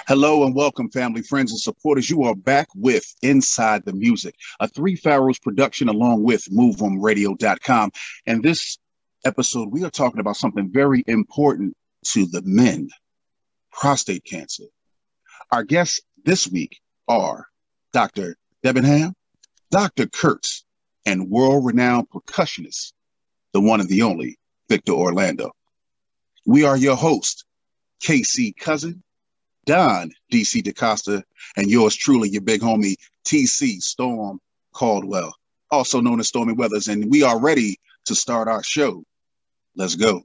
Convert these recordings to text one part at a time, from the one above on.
Hello and welcome, family, friends, and supporters. You are back with Inside the Music, a Three Pharaohs production along with MoveOnRadio.com. And this episode, we are talking about something very important to the men, prostate cancer. Our guests this week are Dr. Debenham, Dr. Kurtz, and world-renowned percussionist, the one and the only Victor Orlando. We are your hosts, KC Cousin, Don DC DaCosta, and yours truly, your big homie, TC Storm Caldwell, also known as Stormy Weathers. And we are ready to start our show. Let's go.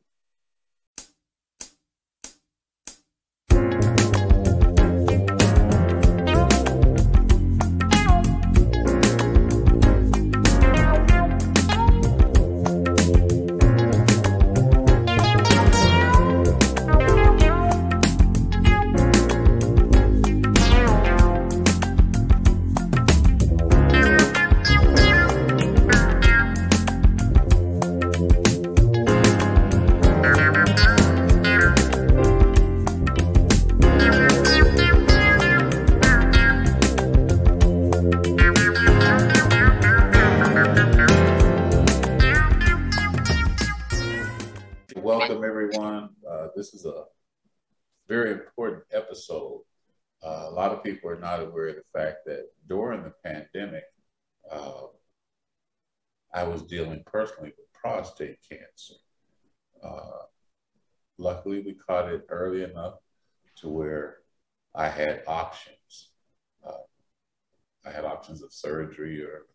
Welcome, everyone. This is a very important episode. A lot of people are not aware of the fact that during the pandemic, I was dealing personally with prostate cancer. Luckily, we caught it early enough to where I had options. I had options of surgery or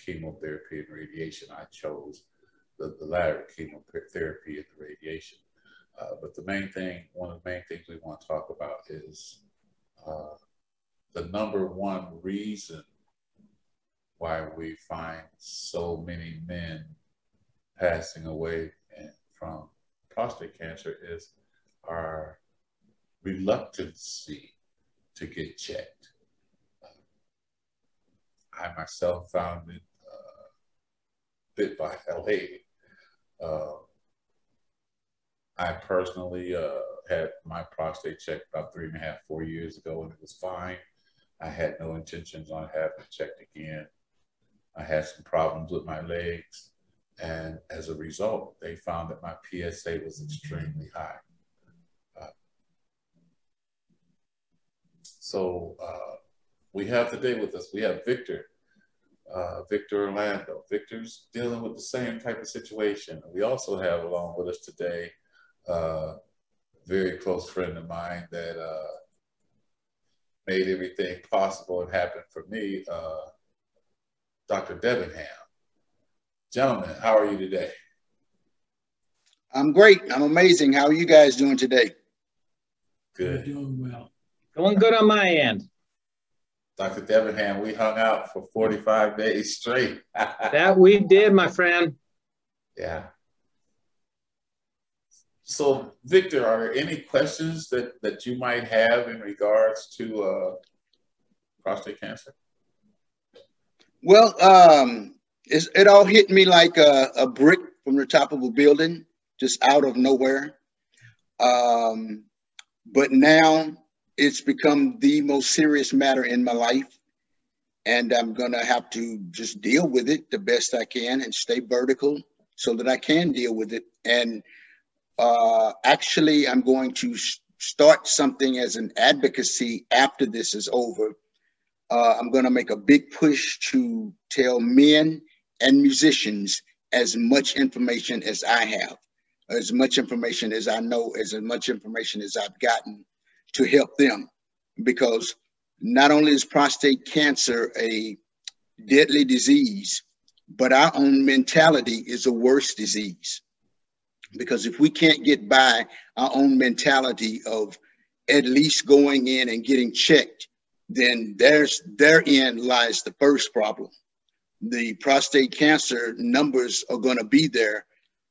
chemotherapy and radiation. I chose the latter, chemotherapy and the radiation. But the main thing, one of the main things we want to talk about is the number one reason why we find so many men passing away from prostate cancer is our reluctancy to get checked. I myself found it bit by LA. I personally had my prostate checked about 3.5, 4 years ago, and it was fine. I had no intentions on having it checked again. I had some problems with my legs, and as a result, they found that my PSA was extremely high. So we have today with us, we have Victor Orlando. Victor's dealing with the same type of situation. We also have along with us today a very close friend of mine that made everything possible and happen for me, Dr. Debenham. Gentlemen, how are you today? I'm great. I'm amazing. How are you guys doing today? Good. We're doing well. Going good on my end. Dr. Debenham, we hung out for 45 days straight. That we did, my friend. Yeah. So, Victor, are there any questions that you might have in regards to prostate cancer? Well, it all hit me like a brick from the top of a building, just out of nowhere. But now it's become the most serious matter in my life. And I'm going to have to just deal with it the best I can and stay vertical so that I can deal with it. And actually, I'm going to start something as an advocacy after this is over. I'm going to make a big push to tell men and musicians as much information as I have, as much information as I know, as much information as I've gotten to help them. Because not only is prostate cancer a deadly disease, but our own mentality is a worse disease. Because if we can't get by our own mentality of at least going in and getting checked, then therein lies the first problem. The prostate cancer numbers are going to be there,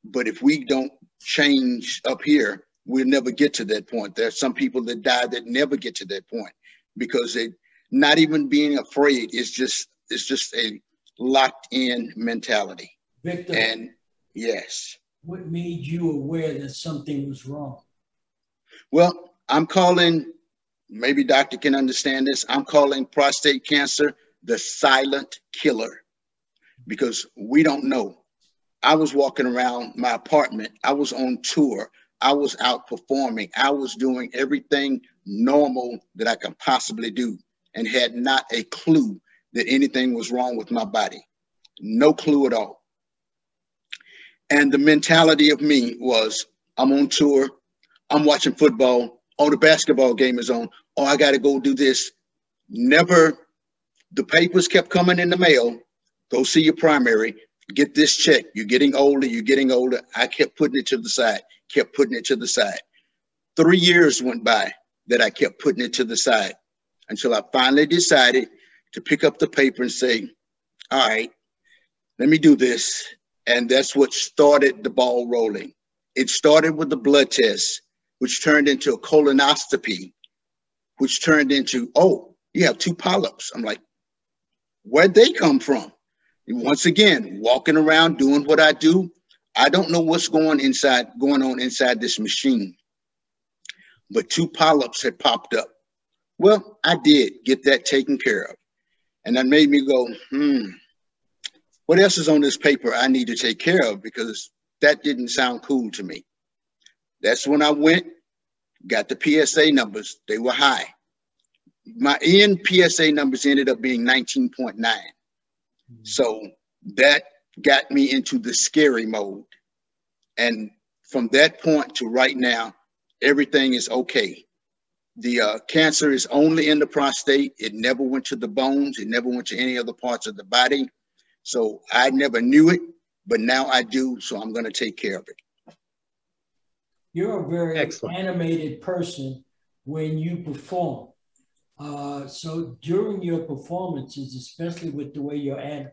but if we don't change up here, we'll never get to that point. There are some people that die that never get to that point because they not even being afraid. It's just a locked in mentality. Victor, And yes. what made you aware that something was wrong? Well, I'm calling maybe doctor can understand this. I'm calling prostate cancer the silent killer because we don't know. I was walking around my apartment. I was on tour. I was out performing. I was doing everything normal that I could possibly do and had not a clue that anything was wrong with my body. No clue at all. And the mentality of me was, I'm on tour. I'm watching football. Oh, the basketball game is on. Oh, I got to go do this. Never, the papers kept coming in the mail. Go see your primary. Get this check. You're getting older. You're getting older. I kept putting it to the side, kept putting it to the side. 3 years went by that I kept putting it to the side until I finally decided to pick up the paper and say, all right, let me do this. And that's what started the ball rolling. It started with the blood test, which turned into a colonoscopy, which turned into, oh, you have 2 polyps. I'm like, where'd they come from? And once again, walking around doing what I do, I don't know what's going on inside this machine. But 2 polyps had popped up. Well, I did get that taken care of. And that made me go, what else is on this paper I need to take care of? Because that didn't sound cool to me. That's when I went, got the PSA numbers. They were high. My end PSA numbers ended up being 19.9. So that got me into the scary mode. And from that point to right now, everything is okay. The cancer is only in the prostate. It never went to the bones. It never went to any other parts of the body. So I never knew it, but now I do. So I'm going to take care of it. You're a very Excellent. animated person when you perform. So during your performances, especially with the way you're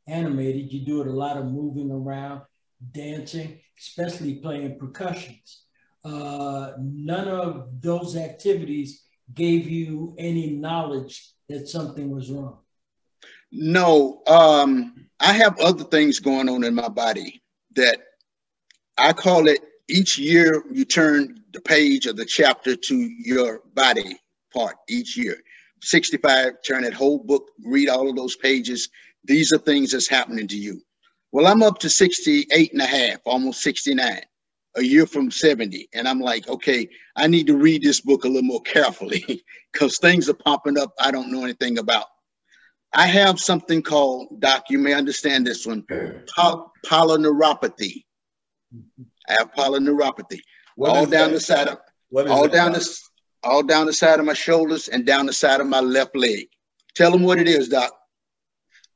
animated, you do it a lot of moving around, dancing, especially playing percussions. None of those activities gave you any knowledge that something was wrong. No, I have other things going on in my body that I call it each year you turn the page of the chapter to your body part each year. 65, turn that whole book, read all of those pages. These are things that's happening to you. Well, I'm up to 68 and a half, almost 69, a year from 70. And I'm like, okay, I need to read this book a little more carefully because things are popping up I don't know anything about. I have something called, Doc, you may understand this one, polyneuropathy. I have polyneuropathy. All down the side of my shoulders and down the side of my left leg. Tell them what it is, Doc.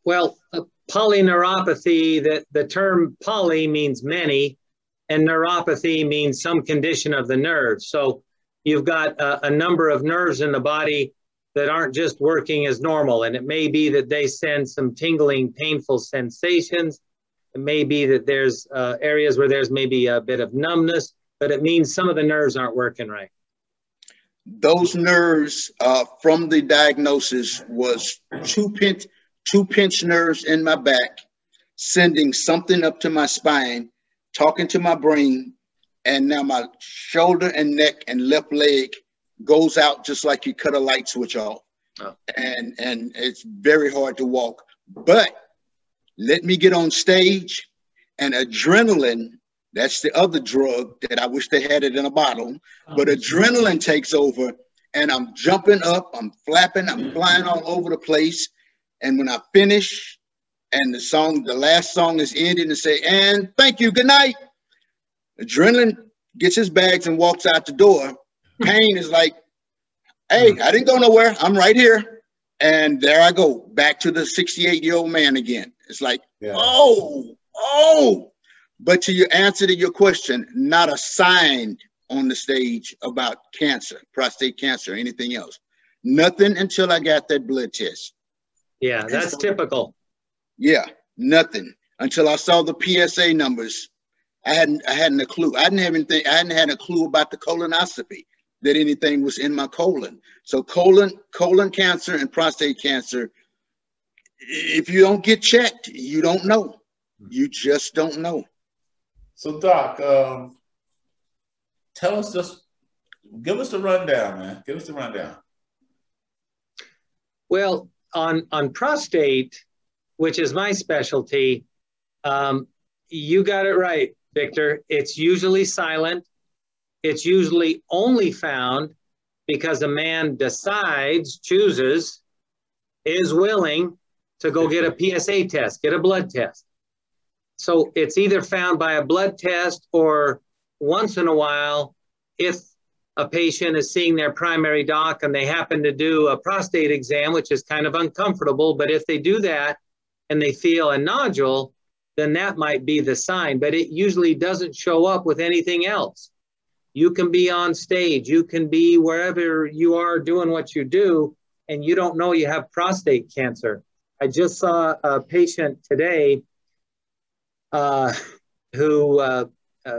Well, polyneuropathy, the term poly means many, and neuropathy means some condition of the nerves. So you've got a number of nerves in the body that aren't just working as normal. And it may be that they send some tingling, painful sensations. It may be that there's areas where there's maybe a bit of numbness, but it means some of the nerves aren't working right. Those nerves from the diagnosis was two pinch nerves in my back, sending something up to my spine, talking to my brain, and now my shoulder and neck and left leg goes out just like you cut a light switch off. Oh. And it's very hard to walk. But let me get on stage, and adrenaline, that's the other drug that I wish they had it in a bottle, but adrenaline takes over, and I'm jumping up, I'm flapping, I'm flying all over the place. And when I finish and the last song is ended and say, and thank you, good night, adrenaline gets his bags and walks out the door. Pain is like, hey, I didn't go nowhere. I'm right here. And there I go, back to the 68-year-old man again. It's like, yeah. oh. But to your answer to your question, not a sign on the stage about cancer, prostate cancer, or anything else. Nothing until I got that blood test. Yeah, that's typical. Yeah, nothing until I saw the PSA numbers. I hadn't a clue. I hadn't had a clue about the colonoscopy, that anything was in my colon. So colon cancer and prostate cancer, if you don't get checked, you don't know. You just don't know. So Doc, tell us just Give us the rundown, man. Give us the rundown. Well, on prostate, which is my specialty, you got it right, Victor. It's usually silent. It's usually only found because a man decides, chooses, is willing to go get a PSA test, get a blood test. So it's either found by a blood test or once in a while, if a patient is seeing their primary doc and they happen to do a prostate exam, which is kind of uncomfortable, but if they do that and they feel a nodule, then that might be the sign, but it usually doesn't show up with anything else. You can be on stage, you can be wherever you are doing what you do, and you don't know you have prostate cancer. I just saw a patient today who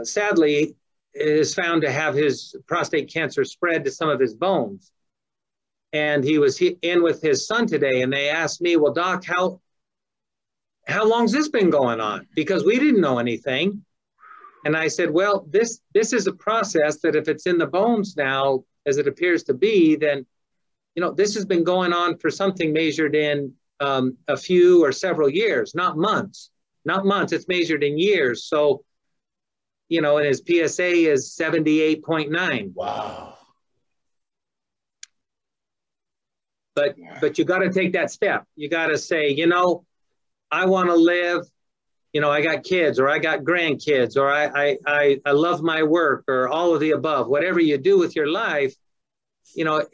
sadly is found to have his prostate cancer spread to some of his bones. And he was in with his son today, and they asked me, well, Doc, how long's this been going on? Because we didn't know anything. And I said, well, this is a process that if it's in the bones now, as it appears to be, then, you know, this has been going on for something measured in a few or several years, not months. Not months, it's measured in years. So, you know, and his PSA is 78.9. Wow. But you got to take that step. You got to say, you know, I want to live, you know, I got kids or I got grandkids or I love my work or all of the above. Whatever you do with your life, you know,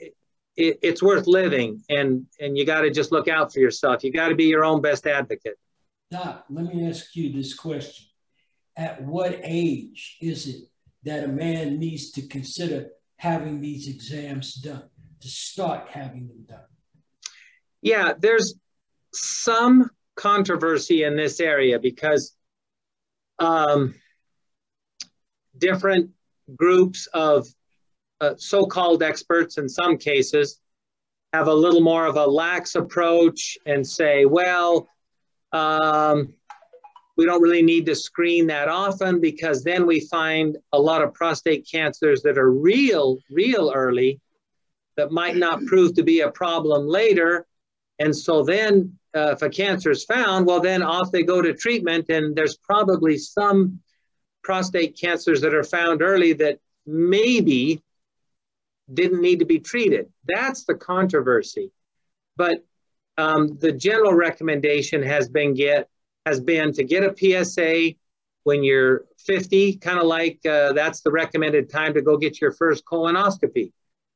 it's worth living, and you got to just look out for yourself. You got to be your own best advocate. Doc, let me ask you this question. At what age is it that a man needs to consider having these exams done, to start having them done? Yeah, there's some controversy in this area because different groups of so-called experts in some cases have a little more of a lax approach and say, well, we don't really need to screen that often because then we find a lot of prostate cancers that are real early that might not prove to be a problem later. And so then if a cancer is found, well, then off they go to treatment. And there's probably some prostate cancers that are found early that maybe didn't need to be treated. That's the controversy. But the general recommendation has been to get a PSA when you're 50, kind of like that's the recommended time to go get your first colonoscopy.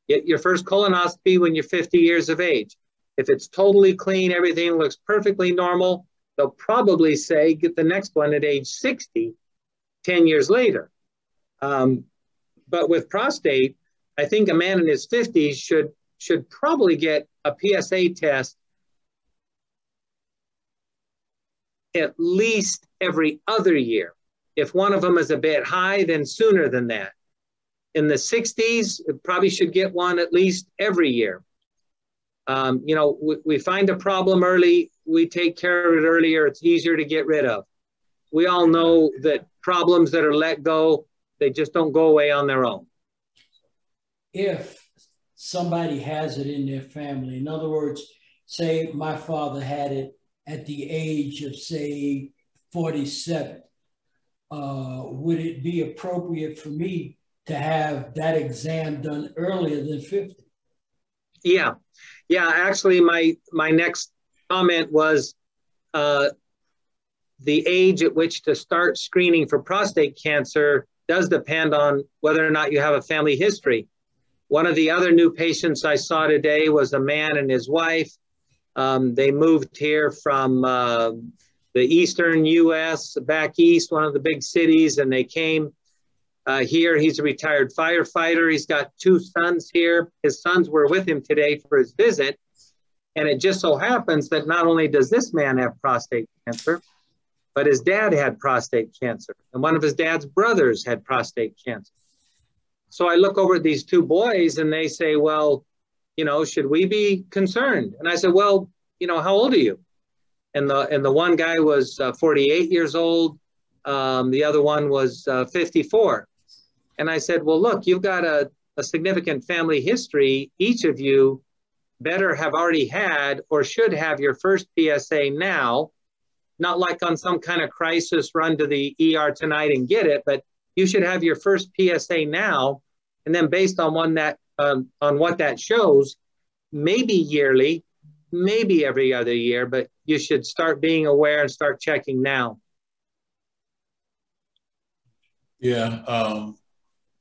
Get your first colonoscopy when you're 50 years of age. If it's totally clean, everything looks perfectly normal, they'll probably say get the next one at age 60, 10 years later. But with prostate, I think a man in his 50s should probably get a PSA test at least every other year. If one of them is a bit high, then sooner than that. In the 60s, it probably should get one at least every year. You know, we find a problem early, we take care of it earlier, it's easier to get rid of. We all know that problems that are let go, they just don't go away on their own. If somebody has it in their family, in other words, say my father had it at the age of, say, 47, would it be appropriate for me to have that exam done earlier than 50? Yeah, actually my next comment was the age at which to start screening for prostate cancer does depend on whether or not you have a family history. One of the other new patients I saw today was a man and his wife. They moved here from the eastern US, back east, one of the big cities, and they came here. He's a retired firefighter. He's got 2 sons here. His sons were with him today for his visit. And it just so happens that not only does this man have prostate cancer, but his dad had prostate cancer. And one of his dad's brothers had prostate cancer. So I look over at these 2 boys and they say, well, you know, should we be concerned? And I said, well, you know, how old are you? And the one guy was 48 years old. The other one was 54. And I said, well, look, you've got a a significant family history, each of you better have already had or should have your first PSA now, not like on some kind of crisis, run to the ER tonight and get it, but you should have your first PSA now. And then based on on what that shows, maybe yearly, maybe every other year, but you should start being aware and start checking now. Yeah,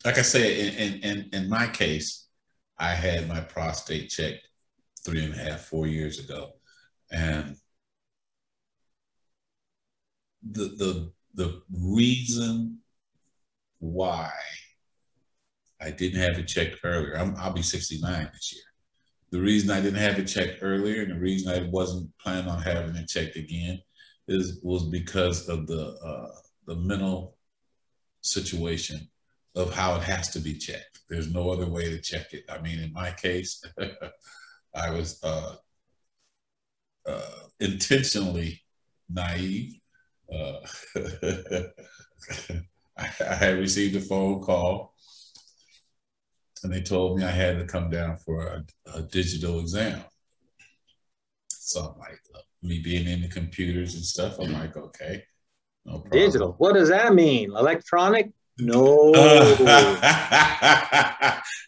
like I said, in my case, I had my prostate checked 3.5, 4 years ago, and the reason why I didn't have it checked earlier, I'll be 69 this year. The reason I didn't have it checked earlier, and the reason I wasn't planning on having it checked again, was because of the mental situation of how it has to be checked. There's no other way to check it. I mean, in my case, I was intentionally naive. I had received a phone call, and they told me I had to come down for a digital exam. So I'm like, me being in the computers and stuff, I'm like, okay, no problem. Digital, what does that mean? Electronic? No.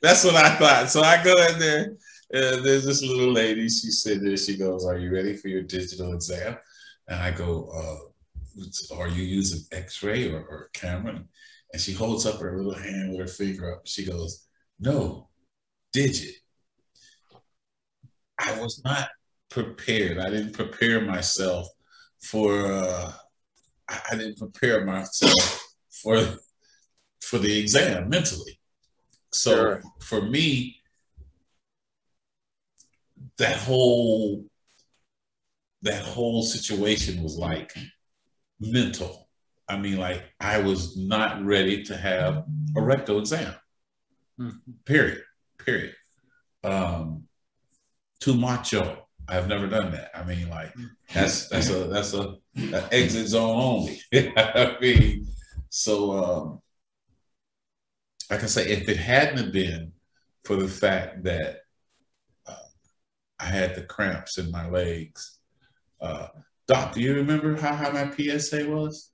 That's what I thought. So I go in there, and there's this little lady. She said this. She goes, "Are you ready for your digital exam?" And I go, "Are you using X-ray or camera?" And she holds up her little hand with her finger up. She goes, "No, digit." I was not prepared. I didn't prepare myself for. I didn't prepare myself for the exam mentally. So sure. For me, that whole situation was like mental. I mean, like I was not ready to have a rectal exam. Period. Too macho. I've never done that. I mean, like that's an exit zone only. I mean, so like I say, if it hadn't have been for the fact that I had the cramps in my legs, Doc, do you remember how high my PSA was?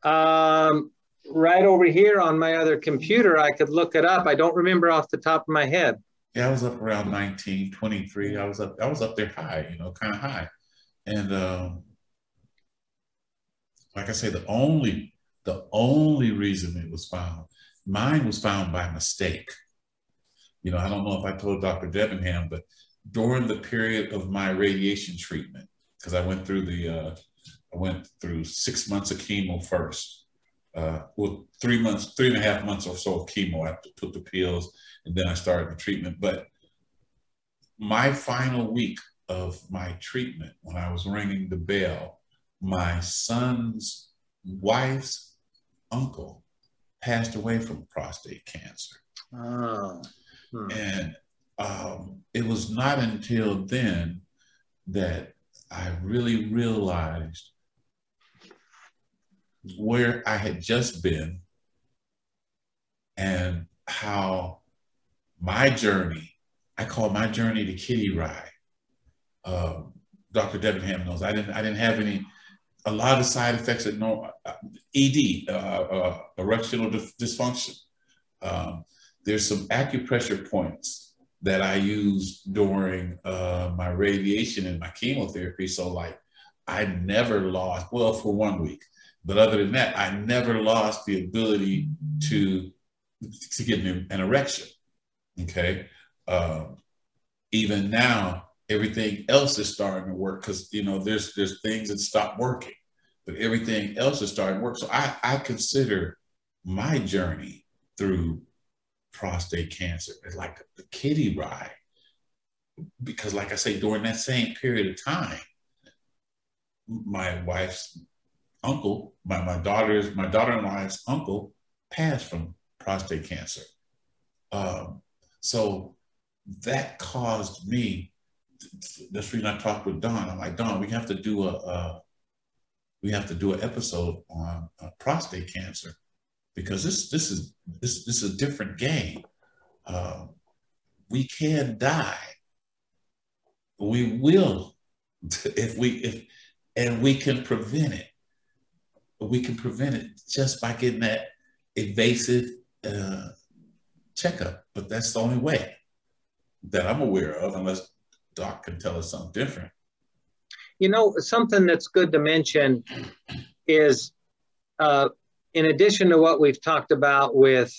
Right over here on my other computer, I could look it up. I don't remember off the top of my head. Yeah, I was up around 19, 23. I was up there high, kind of high. And like I say, the only reason it was found, mine was found by mistake. I don't know if I told Dr. Debenham, but during the period of my radiation treatment, because I went through 6 months of chemo first. 3.5 months or so of chemo. I took the pills, and then I started the treatment. But my final week of my treatment, when I was ringing the bell, my son's wife's uncle passed away from prostate cancer. Oh. And it was not until then that I really realized where I had just been and how my journey, I call my journey the kiddie ride. Dr. Debenham knows I didn't have a lot of side effects that ED, erectional dysfunction. There's some acupressure points that I used during my radiation and my chemotherapy. So like I never lost, well, for 1 week, but other than that, I never lost the ability to get an erection. Okay. Even now, everything else is starting to work because, there's things that stop working, but everything else is starting to work. So I consider my journey through prostate cancer as like the kiddie ride, because like I say, during that same period of time, my wife's uncle, my daughter-in-law's uncle passed from prostate cancer. So that caused me, that's the reason I talked with Don. I'm like, Don, we have to do an episode on prostate cancer, because this is a different game. we can die. We will and we can prevent it. We can prevent it just by getting that evasive checkup. But that's the only way that I'm aware of, unless Doc can tell us something different. You know, something that's good to mention is, in addition to what we've talked about with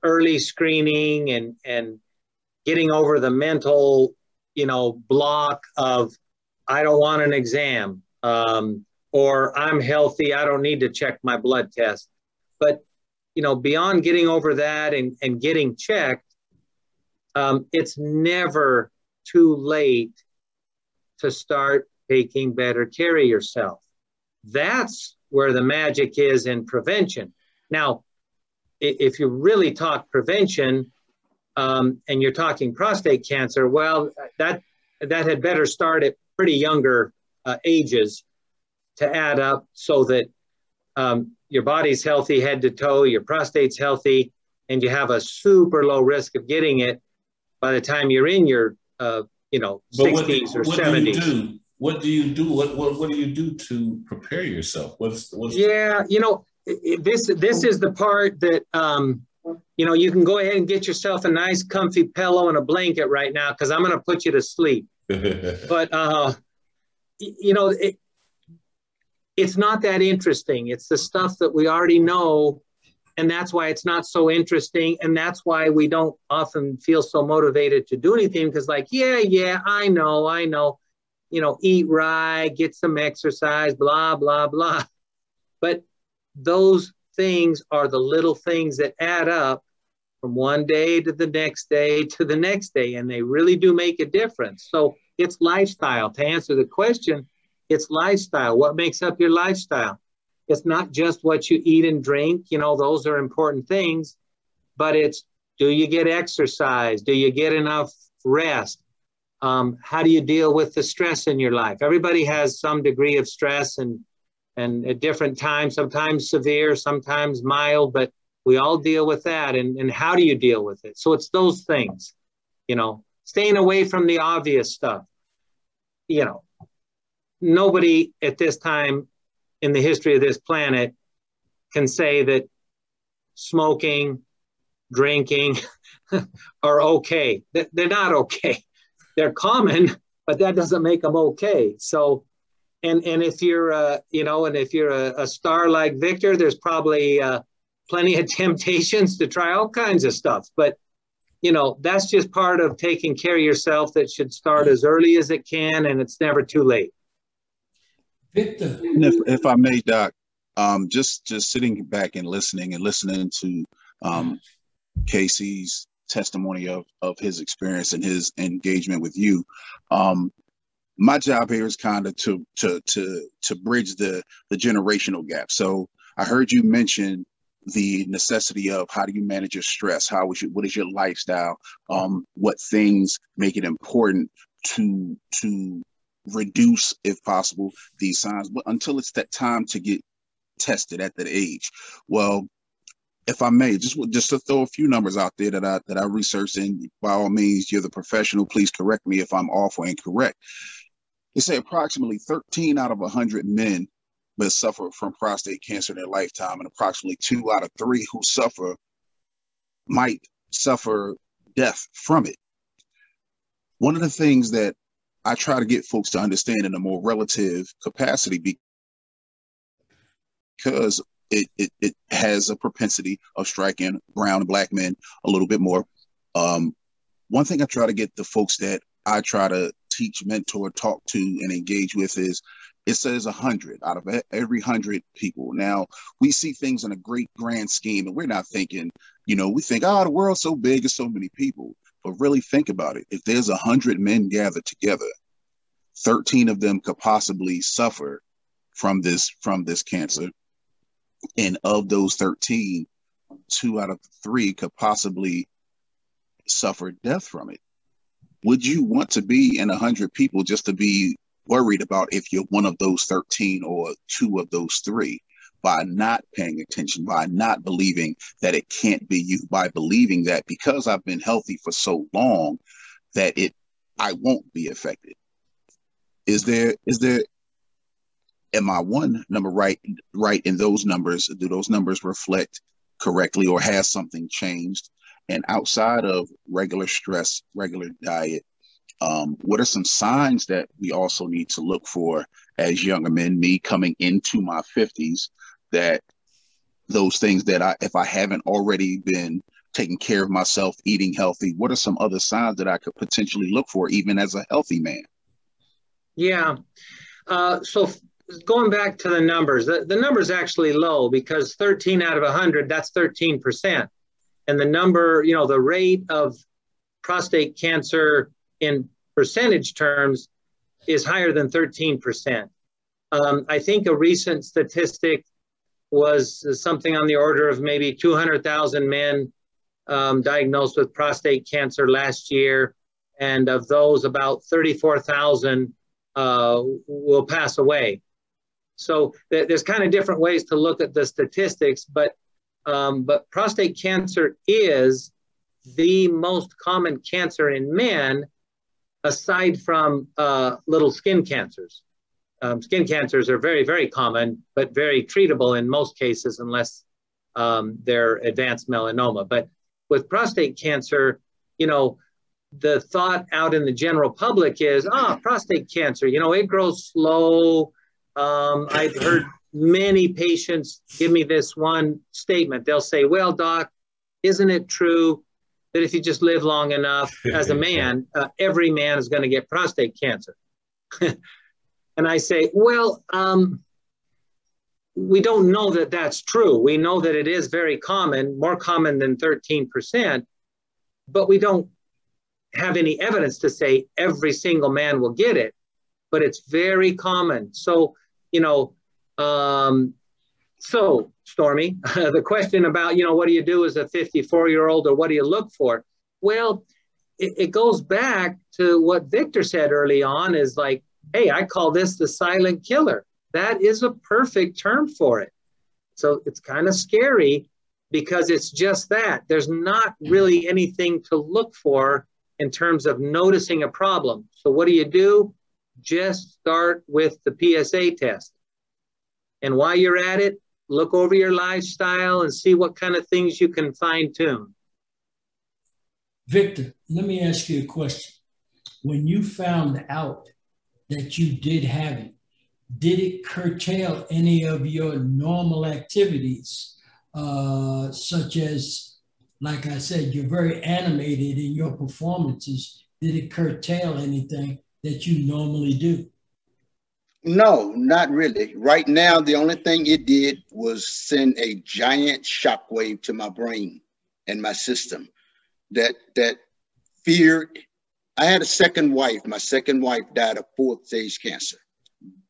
early screening and getting over the mental, block of, I don't want an exam, or I'm healthy, I don't need to check my blood test. But, beyond getting over that and getting checked, it's never too late to start taking better care of yourself. That's where the magic is in prevention. Now, if you really talk prevention, and you're talking prostate cancer, well, that had better start at pretty younger ages to add up, so that your body's healthy head to toe, your prostate's healthy, and you have a super low risk of getting it by the time you're in your 60s or 70s. What do you do? What do you do to prepare yourself? This is the part that you can go ahead and get yourself a nice comfy pillow and a blanket right now, because I'm going to put you to sleep. But it's not that interesting. It's the stuff that we already know, and that's why it's not so interesting, and that's why we don't often feel so motivated to do anything, because I know. Eat right, get some exercise, blah, blah, blah. But those things are the little things that add up from one day to the next day to the next day, and they really do make a difference. So it's lifestyle. To answer the question, it's lifestyle. What makes up your lifestyle? It's not just what you eat and drink. Those are important things, but it's, do you get exercise? Do you get enough rest? How do you deal with the stress in your life? Everybody has some degree of stress, and at different times, sometimes severe, sometimes mild, but we all deal with that. And how do you deal with it? So it's those things, staying away from the obvious stuff. Nobody at this time in the history of this planet can say that smoking, drinking are okay. They're not okay. They're common, but that doesn't make them okay. So, and if you're, if you're a star like Victor, there's probably plenty of temptations to try all kinds of stuff. But, that's just part of taking care of yourself. That should start as early as it can, and it's never too late. Victor, if I may, Doc, just sitting back and listening to Casey's testimony of his experience and his engagement with you. My job here is kind of to bridge the generational gap. So I heard you mention the necessity of, how do you manage your stress? What is your lifestyle? What things make it important to reduce, if possible, these signs, but until it's that time to get tested at that age. Well, if I may, just to throw a few numbers out there that I researched, and by all means, you're the professional, please correct me if I'm off or incorrect. They say approximately 13 out of 100 men will suffer from prostate cancer in their lifetime, and approximately 2 out of 3 who suffer might suffer death from it. One of the things that I try to get folks to understand in a more relative capacity, because it has a propensity of striking brown and black men a little bit more. One thing I try to get the folks that I try to teach, mentor, talk to, and engage with is, it says 100 out of every 100 people. Now, we see things in a great grand scheme, and we're not thinking, we think, the world's so big, it's so many people. But really think about it. If there's 100 men gathered together, 13 of them could possibly suffer from this cancer. And of those 13, 2 out of 3 could possibly suffer death from it. Would you want to be in 100 people just to be worried about if you're one of those 13 or 2 of those 3? by not paying attention, by not believing that it can't be you, by believing that because I've been healthy for so long that I won't be affected. Is there am I one number right in those numbers? Do those numbers reflect correctly, or has something changed? And outside of regular stress, regular diet, what are some signs that we also need to look for as younger men, me coming into my 50s, that those things that if I haven't already been taking care of myself, eating healthy, what are some other signs that I could potentially look for even as a healthy man? Yeah. So going back to the numbers, the number's actually low because 13 out of 100, that's 13%. And the number, the rate of prostate cancer in percentage terms is higher than 13%. I think a recent statistic was something on the order of maybe 200,000 men diagnosed with prostate cancer last year. And of those, about 34,000 will pass away. So there's kind of different ways to look at the statistics, but prostate cancer is the most common cancer in men, aside from little skin cancers. Skin cancers are very, very common, but very treatable in most cases, unless they're advanced melanoma. But with prostate cancer, the thought out in the general public is, prostate cancer, it grows slow. I've heard many patients give me this one statement. They'll say, well, doc, isn't it true that if you just live long enough as a man, every man is going to get prostate cancer? And I say, well, we don't know that that's true. We know that it is very common, more common than 13%, but we don't have any evidence to say every single man will get it, but it's very common. So, so Stormy, the question about, what do you do as a 54-year-old, or what do you look for? Well, it goes back to what Victor said early on, is like, hey, I call this the silent killer. That is a perfect term for it. So it's kind of scary because it's just that. There's not really anything to look for in terms of noticing a problem. So what do? Just start with the PSA test. And while you're at it, look over your lifestyle and see what kind of things you can fine tune. Victor, let me ask you a question. When you found out that you did have it, did it curtail any of your normal activities, such as, like I said, you're very animated in your performances? Did it curtail anything that you normally do? No, not really. Right now, the only thing it did was send a giant shockwave to my brain and my system that feared. I had a second wife. My second wife died of 4th stage cancer.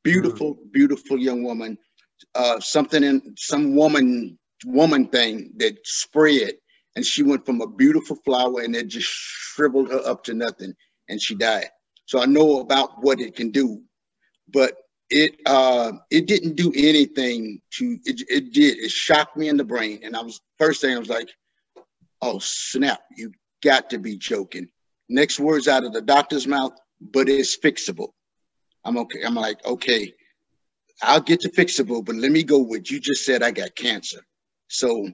Beautiful, beautiful young woman. Something in some woman thing that spread, and she went from a beautiful flower and it just shriveled her up to nothing, and she died. So I know about what it can do, but it didn't do anything to it. It shocked me in the brain, and first thing I was like, oh snap, you got to be joking. Next words out of the doctor's mouth, but it's fixable. I'm okay. I'm like, okay, I'll get to fixable, but let me go with, you just said I got cancer. So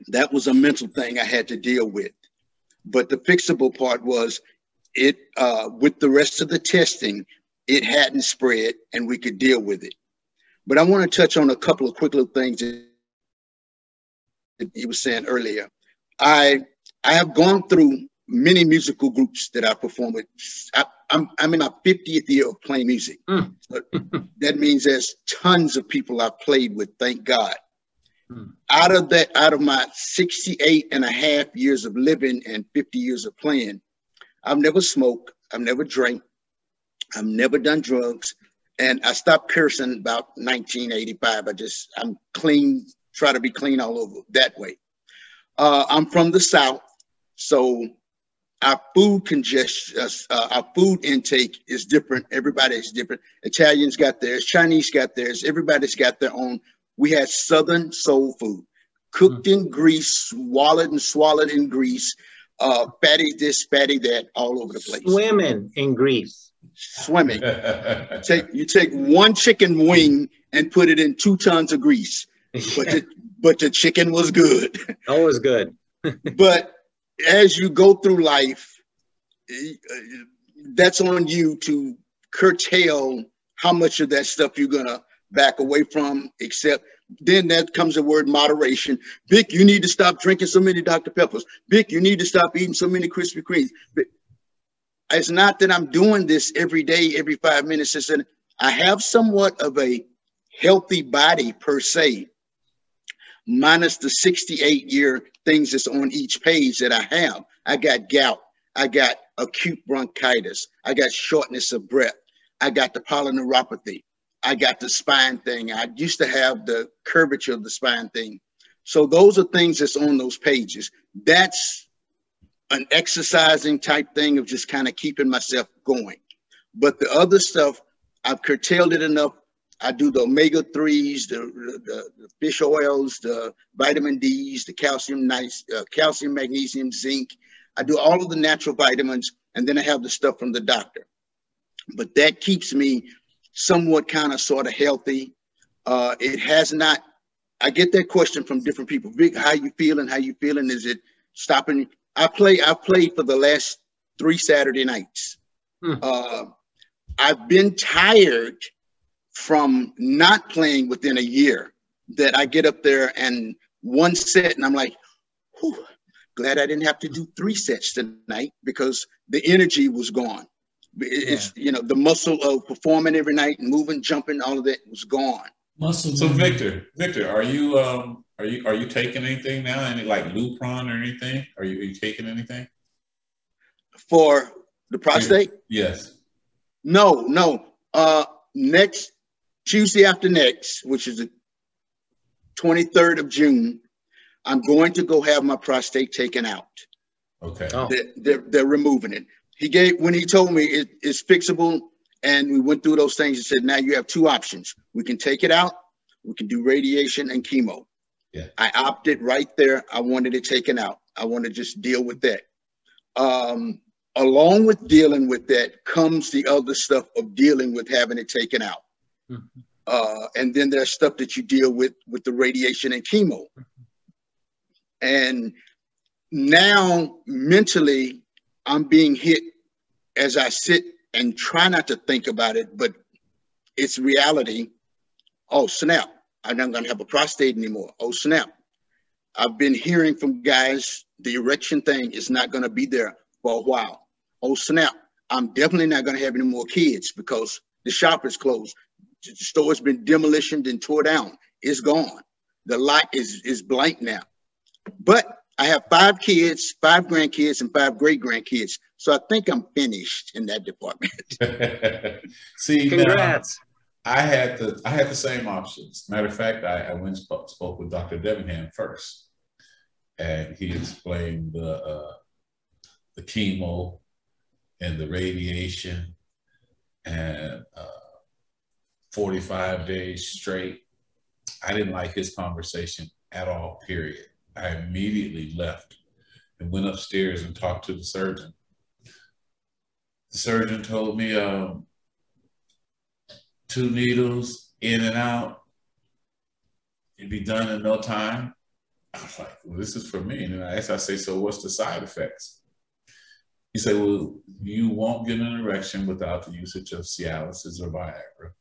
that was a mental thing I had to deal with. But the fixable part was with the rest of the testing, it hadn't spread and we could deal with it. But I want to touch on a couple of quick little things that you were saying earlier. I have gone through many musical groups that I perform with. I'm in my 50th year of playing music. That means there's tons of people I've played with, thank God. Out of my 68 and a half years of living and 50 years of playing, I've never smoked, I've never drank, I've never done drugs, and I stopped cursing about 1985. I'm clean, try to be clean all over that way. I'm from the South, so our food intake is different. Everybody's different. Italians got theirs, Chinese got theirs. Everybody's got their own We had Southern soul food, cooked in grease, swallowed in grease, fatty this, fatty that, all over the place. Swimming in grease. Swimming. You take one chicken wing and put it in 2 tons of grease, but the chicken was good. Always good. But as you go through life, that's on you to curtail how much of that stuff you're gonna back away from, except then that comes the word moderation. Vic, you need to stop drinking so many Dr. Peppers. Vic, you need to stop eating so many Krispy Kremes. But it's not that I'm doing this every day, every 5 minutes. It's that I have somewhat of a healthy body per se, minus the 68-year things that's on each page that I have. I got gout. I got acute bronchitis. I got shortness of breath. I got the polyneuropathy. I got the spine thing. I used to have the curvature of the spine thing. So those are things that's on those pages. That's an exercising type thing of just kind of keeping myself going. But the other stuff, I've curtailed it enough. I do the omega-3s, the fish oils, the vitamin Ds, the calcium, calcium, magnesium, zinc. I do all of the natural vitamins, and then I have the stuff from the doctor. But that keeps me somewhat kind of sort of healthy. It has not, I get that question from different people. Vic, how you feeling? How you feeling? Is it stopping? I've played for the last 3 Saturday nights. I've been tired from not playing within a year, that I get up there and 1 set and I'm like, whew, glad I didn't have to do 3 sets tonight, because the energy was gone. It's, you know, the muscle of performing every night and moving, jumping, all of that was gone. Muscle. So Victor, are you taking anything now? Any like Lupron or anything? Are you taking anything For the prostate? Yes. No. Next Tuesday after next, which is the 23rd of June, I'm going to go have my prostate taken out. Okay. Oh. They're removing it. When he told me it's fixable, and we went through those things, he said, now you have 2 options. We can take it out. We can do radiation and chemo. Yeah. I opted right there. I wanted it taken out. I want to just deal with that. Along with dealing with that comes the other stuff of dealing with having it taken out. Mm-hmm. And then there's stuff that you deal with the radiation and chemo. And now mentally, I'm being hit as I sit and try not to think about it, but it's reality. Oh, snap. I'm not going to have a prostate anymore. Oh, snap. I've been hearing from guys, the erection thing is not going to be there for a while. Oh, snap. I'm definitely not going to have any more kids because the shop is closed. The store's been demolished and tore down. It's gone. The lot is blank now. But I have 5 kids, 5 grandkids, and 5 great-grandkids. So I think I'm finished in that department. See, Congrats. Now, I had the same options. Matter of fact, I went and spoke with Dr. Debenham first, and he explained the chemo and the radiation and 45 days straight. I didn't like his conversation at all, period. I immediately left and went upstairs and talked to the surgeon. The surgeon told me 2 needles in and out, you'd be done in no time. I was like, well, this is for me. And I say, so what's the side effects? He said, well, you won't get an erection without the usage of Cialis or Viagra,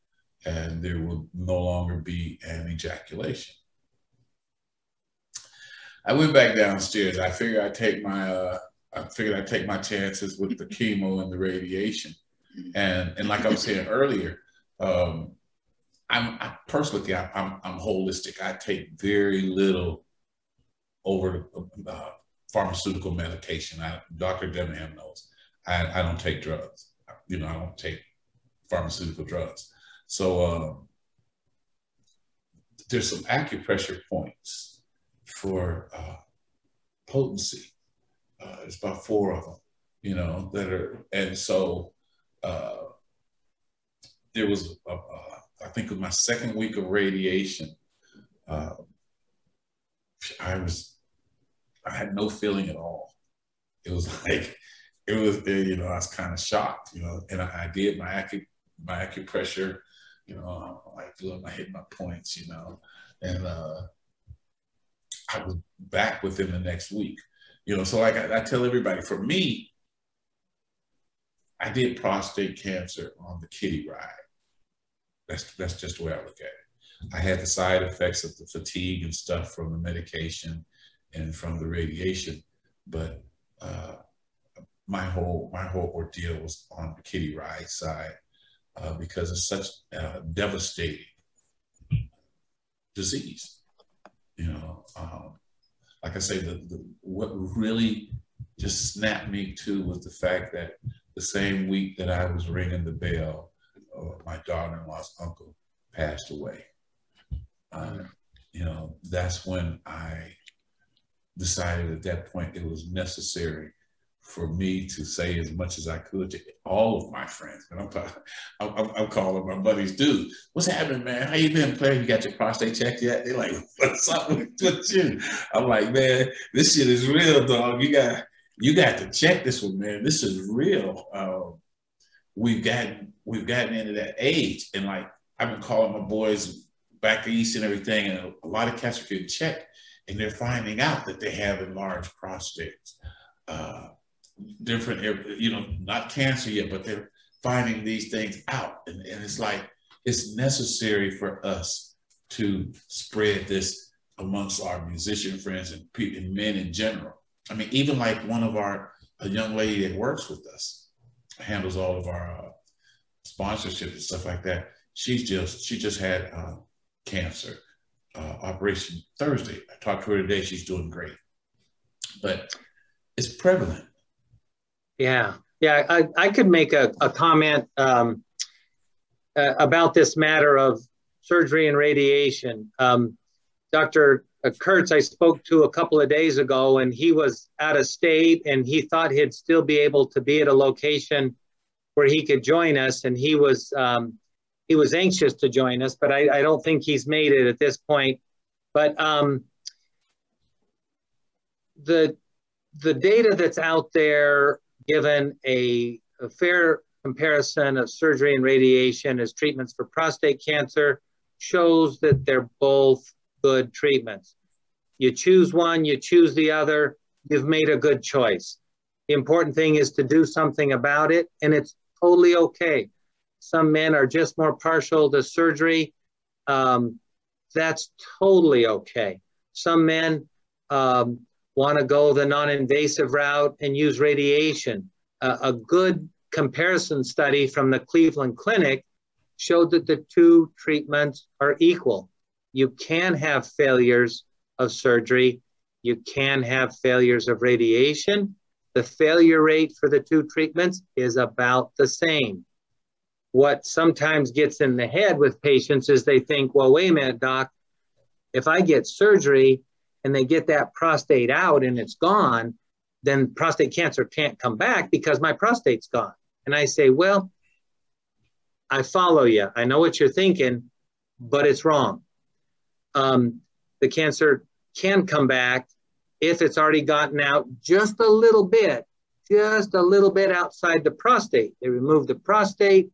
and there will no longer be an ejaculation. I went back downstairs. I figured I'd take my chances with the chemo and the radiation. And like I was saying earlier, I'm holistic. I take very little over pharmaceutical medication. Dr. Debenham knows. I don't take drugs. I don't take pharmaceutical drugs. So there's some acupressure points for potency. It's about 4 of them, that are, and so there was, I think, my 2nd week of radiation, I had no feeling at all. It was like, I was kind of shocked, and I did my acupressure, like feeling I hit my points, and I was back within the next week, so like I tell everybody, for me, I did prostate cancer on the kiddie ride. That's just the way I look at it. I had the side effects of the fatigue and stuff from the medication and from the radiation, but my whole ordeal was on the kiddie ride side because it's such a devastating disease. Like I say, what really just snapped me too was the fact that the same week that I was ringing the bell, my daughter-in-law's uncle passed away. That's when I decided at that point it was necessary for me to say as much as I could to all of my friends. And I'm calling my buddies, dude, what's happening, man? How you been, player? You got your prostate checked yet? They're like, what's up with you? I'm like, man, this shit is real, dog. You got to check this one, man. This is real. We've gotten into that age, and like I've been calling my boys back east and everything, and a lot of cats are getting checked, and they're finding out that they have enlarged prostates. Different, not cancer yet, but they're finding these things out. And it's like, it's necessary for us to spread this amongst our musician friends and men in general. I mean, even like a young lady that works with us, handles all of our sponsorship and stuff like that. She just had cancer operation Thursday. I talked to her today. She's doing great, but it's prevalent. Yeah. I could make a comment about this matter of surgery and radiation. Dr. Kurtz, I spoke to a couple of days ago, and he was out of state, and he thought he'd still be able to be at a location where he could join us, and he was anxious to join us, but I don't think he's made it at this point. But the data that's out there, given a fair comparison of surgery and radiation as treatments for prostate cancer, shows that they're both good treatments. You choose one, you choose the other, you've made a good choice. The important thing is to do something about it, and it's totally okay. Some men are just more partial to surgery. That's totally okay. Some men want to go the non-invasive route and use radiation. A good comparison study from the Cleveland Clinic showed that the two treatments are equal. You can have failures of surgery. You can have failures of radiation. The failure rate for the two treatments is about the same. What sometimes gets in the head with patients is they think, well, wait a minute, doc, if I get surgery and they get that prostate out and it's gone, then prostate cancer can't come back because my prostate's gone. And I say, well, I follow you. I know what you're thinking, but it's wrong. The cancer can come back if it's already gotten out just a little bit outside the prostate. They remove the prostate,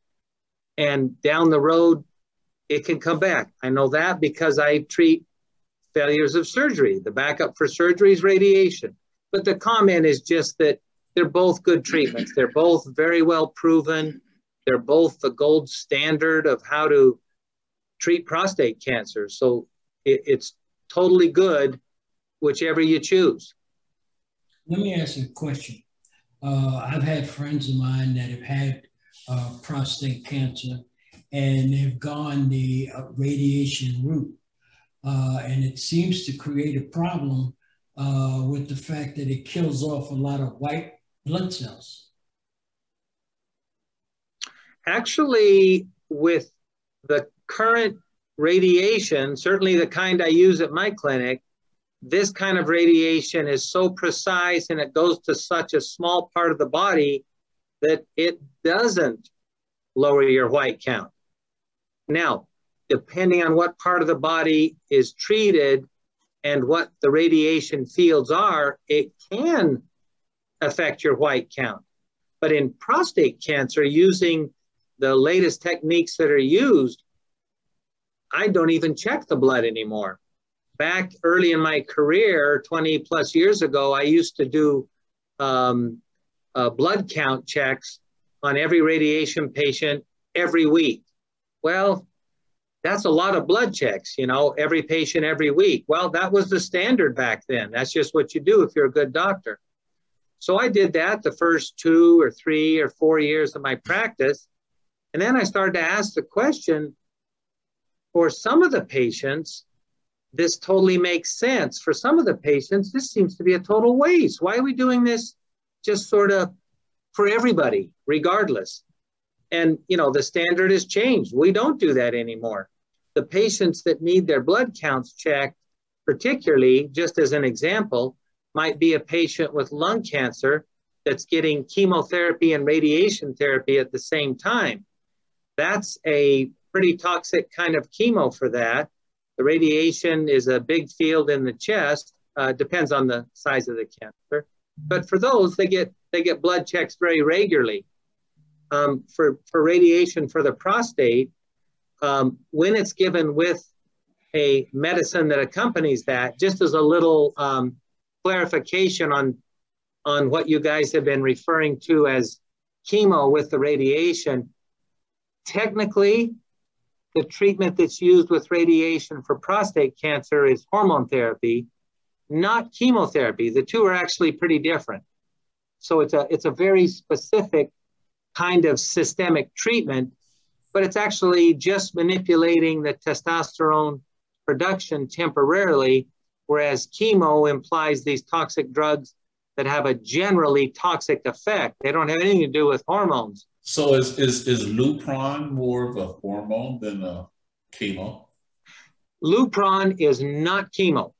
and down the road, it can come back. I know that because I treat failures of surgery. The backup for surgery is radiation. But the comment is just that they're both good treatments. They're both very well proven. They're both the gold standard of how to treat prostate cancer. So it's totally good, whichever you choose. Let me ask you a question. I've had friends of mine that have had prostate cancer, and they've gone the radiation route. And it seems to create a problem with the fact that it kills off a lot of white blood cells. Actually, with the current radiation, certainly the kind I use at my clinic, this kind of radiation is so precise and it goes to such a small part of the body that it doesn't lower your white count. Now, depending on what part of the body is treated and what the radiation fields are, it can affect your white count. But in prostate cancer, using the latest techniques that are used, I don't even check the blood anymore. Back early in my career, 20 plus years ago, I used to do blood count checks on every radiation patient every week. Well, that's a lot of blood checks, you know, every patient every week. Well, that was the standard back then. That's just what you do if you're a good doctor. So I did that the first 2 or 3 or 4 years of my practice. And then I started to ask the question, for some of the patients, this totally makes sense. For some of the patients, this seems to be a total waste. Why are we doing this just sort of for everybody, regardless? And, you know, the standard has changed. We don't do that anymore. The patients that need their blood counts checked, particularly, just as an example, might be a patient with lung cancer that's getting chemotherapy and radiation therapy at the same time. That's a pretty toxic kind of chemo for that. The radiation is a big field in the chest, depends on the size of the cancer. But for those, they get blood checks very regularly. For radiation for the prostate, when it's given with a medicine that accompanies that, just as a little clarification on what you guys have been referring to as chemo with the radiation, technically, the treatment that's used with radiation for prostate cancer is hormone therapy, not chemotherapy. The two are actually pretty different. So it's a very specific kind of systemic treatment, but it's actually just manipulating the testosterone production temporarily, whereas chemo implies these toxic drugs that have a generally toxic effect. They don't have anything to do with hormones. So is Lupron more of a hormone than a chemo? Lupron is not chemo.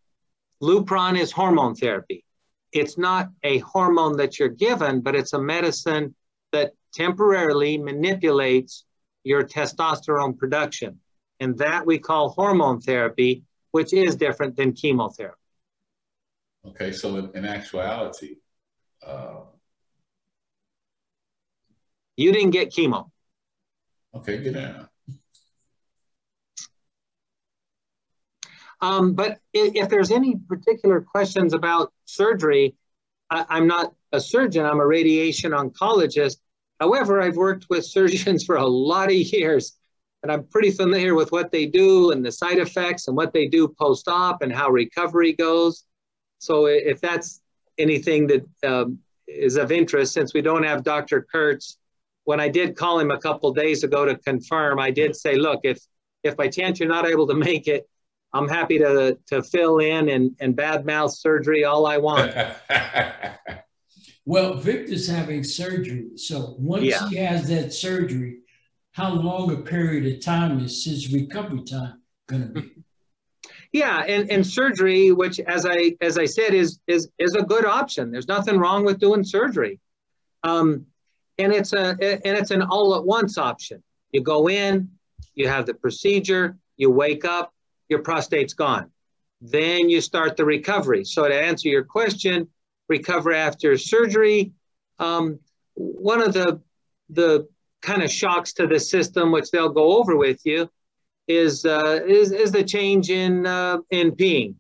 Lupron is hormone therapy. It's not a hormone that you're given, but it's a medicine that temporarily manipulates your testosterone production. And that we call hormone therapy, which is different than chemotherapy. Okay, so in actuality, you didn't get chemo. Okay, get in. But if there's any particular questions about surgery, I'm not a surgeon, I'm a radiation oncologist. However, I've worked with surgeons for a lot of years, and I'm pretty familiar with what they do and the side effects and what they do post-op and how recovery goes. So if that's anything that is of interest, since we don't have Dr. Kurtz, when I did call him a couple of days ago to confirm, I did say, look, if by chance you're not able to make it, I'm happy to fill in and badmouth surgery all I want. Well, Victor's having surgery. So once he has that surgery, how long a period of time is his recovery time going to be? Yeah, and surgery, which as I said, is a good option. There's nothing wrong with doing surgery. And it's an all-at-once option. You go in, you have the procedure, you wake up, your prostate's gone. Then you start the recovery. So to answer your question, recover after surgery, one of the kind of shocks to the system, which they'll go over with you, is the change in peeing.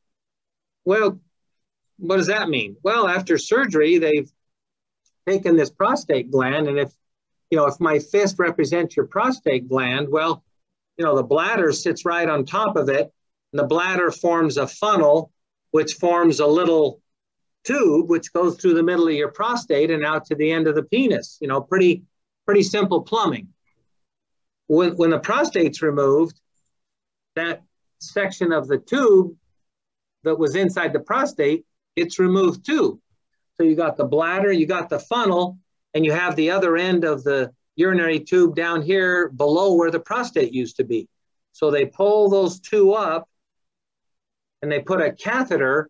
Well, what does that mean? Well, after surgery, they've taken this prostate gland, and if my fist represents your prostate gland, well, the bladder sits right on top of it, and the bladder forms a funnel, which forms a little tube, which goes through the middle of your prostate and out to the end of the penis. Pretty simple plumbing. When the prostate's removed, that section of the tube that was inside the prostate, it's removed too. So you got the bladder, you got the funnel, and you have the other end of the urinary tube down here below where the prostate used to be. So they pull those two up and they put a catheter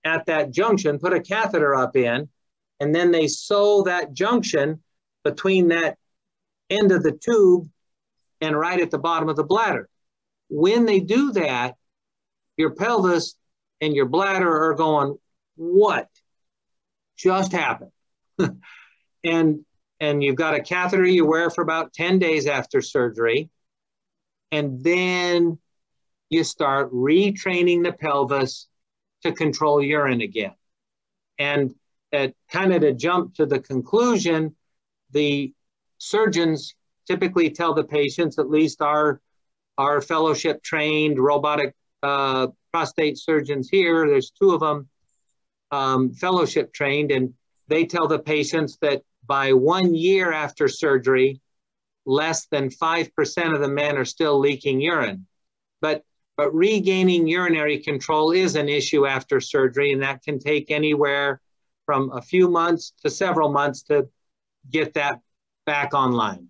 at that junction, put a catheter up in, and then they sew that junction between that end of the tube and right at the bottom of the bladder. when they do that, your pelvis and your bladder are going, what just happened? and you've got a catheter you wear for about 10 days after surgery. And then you start retraining the pelvis to control urine again. And kind of to jump to the conclusion, the surgeons typically tell the patients, at least our fellowship trained robotic prostate surgeons here, there's 2 of them, fellowship trained, and they tell the patients that by 1 year after surgery, less than 5% of the men are still leaking urine. But regaining urinary control is an issue after surgery, and that can take anywhere from a few months to several months to get that back online.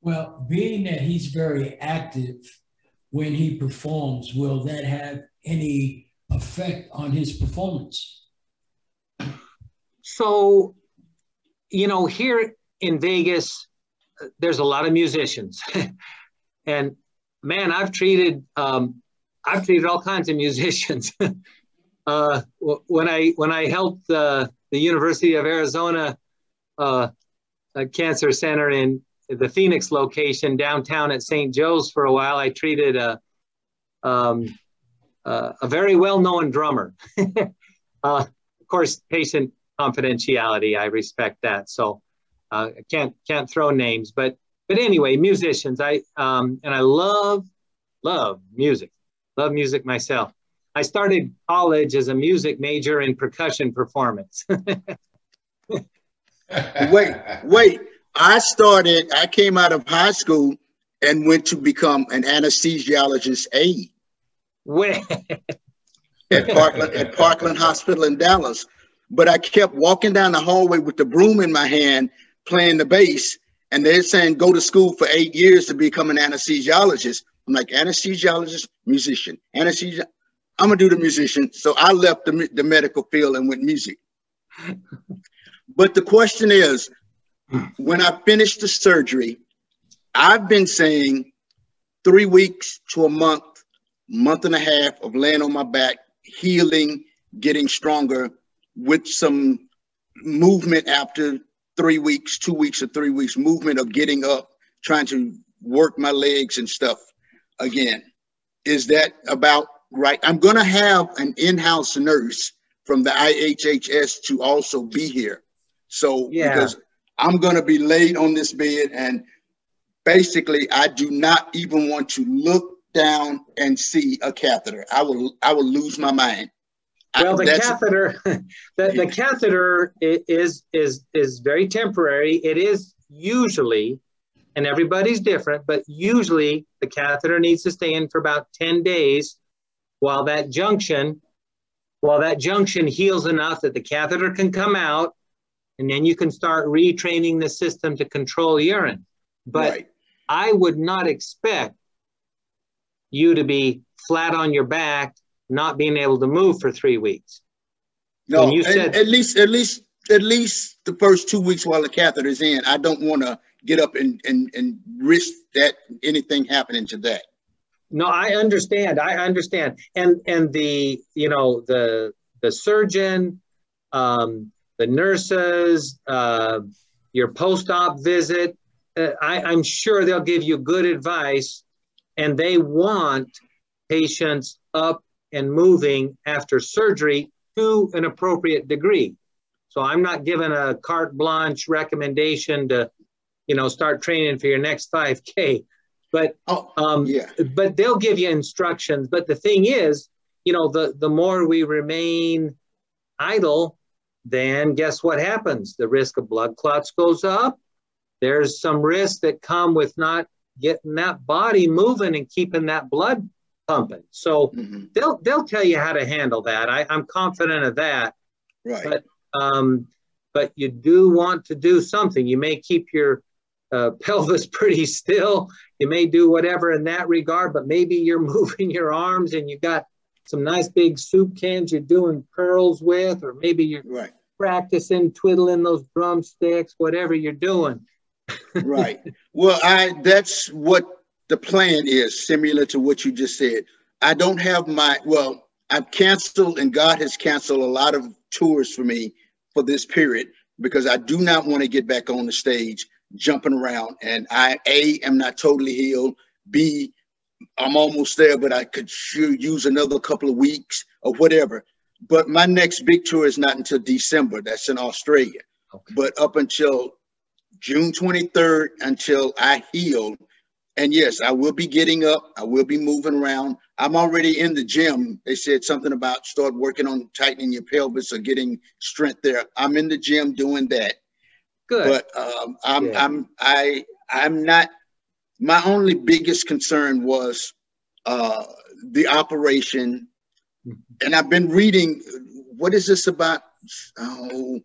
Well, being that he's very active when he performs, will that have any effect on his performance? So, you know, here in Vegas, there's a lot of musicians. And man, I've treated all kinds of musicians. When I helped the University of Arizona Cancer Center in the Phoenix location downtown at St. Joe's for a while, I treated a very well-known drummer. Of course, patient confidentiality, I respect that. So I can't throw names, but anyway, musicians. I love music. Love music myself. I started college as a music major in percussion performance. Wait. I came out of high school and went to become an anesthesiologist aide at Parkland Hospital in Dallas. But I kept walking down the hallway with the broom in my hand, playing the bass, and they're saying, go to school for 8 years to become an anesthesiologist. I'm like, anesthesiologist, musician, anesthesia. I'm gonna do the musician. So I left the medical field and went music. But the question is, when I finished the surgery, I've been saying 3 weeks to a month and a half of laying on my back, healing, getting stronger, with some movement after 3 weeks, 2 weeks or 3 weeks, movement of getting up, trying to work my legs and stuff again. Is that about right? I'm going to have an in-house nurse from the IHHS to also be here. So, yeah, because I'm going to be laid on this bed, and basically I do not even want to look down and see a catheter. I will lose my mind. Well, the catheter, the catheter is very temporary. It is usually, and everybody's different, but usually the catheter needs to stay in for about 10 days while that junction heals enough that the catheter can come out, and then you can start retraining the system to control urine. But right, I would not expect you to be flat on your back, not being able to move for 3 weeks. No, you said at least the first 2 weeks while the catheter is in, I don't want to get up and risk that anything happening to that. No, I understand. And the, you know, the surgeon, the nurses, your post-op visit, I'm sure they'll give you good advice, and they want patients up and moving after surgery to an appropriate degree. So I'm not giving a carte blanche recommendation to, you know, start training for your next 5K, but but they'll give you instructions. But the thing is, you know, the more we remain idle, then guess what happens? The risk of blood clots goes up. There's some risks that come with not getting that body moving and keeping that blood pumping. So they'll tell you how to handle that. I'm confident of that. Right. But you do want to do something. You may keep your pelvis pretty still. You may do whatever in that regard, but maybe you're moving your arms and you got some nice big soup cans you're doing curls with, or maybe you're practicing twiddling those drumsticks, whatever you're doing. Right. Well, that's what the plan is similar to what you just said. I don't have I've canceled, and God has canceled a lot of tours for me for this period because I do not want to get back on the stage jumping around. And I, A, am not totally healed. B, I'm almost there, but I could sure use another couple of weeks or whatever. But my next big tour is not until December. That's in Australia. Okay. But up until June 23rd, until I heal. And yes, I will be getting up. I will be moving around. I'm already in the gym. They said something about start working on tightening your pelvis or getting strength there. I'm in the gym doing that. Good. But I'm not. My only biggest concern was the operation, and I've been reading. What is this about? Oh,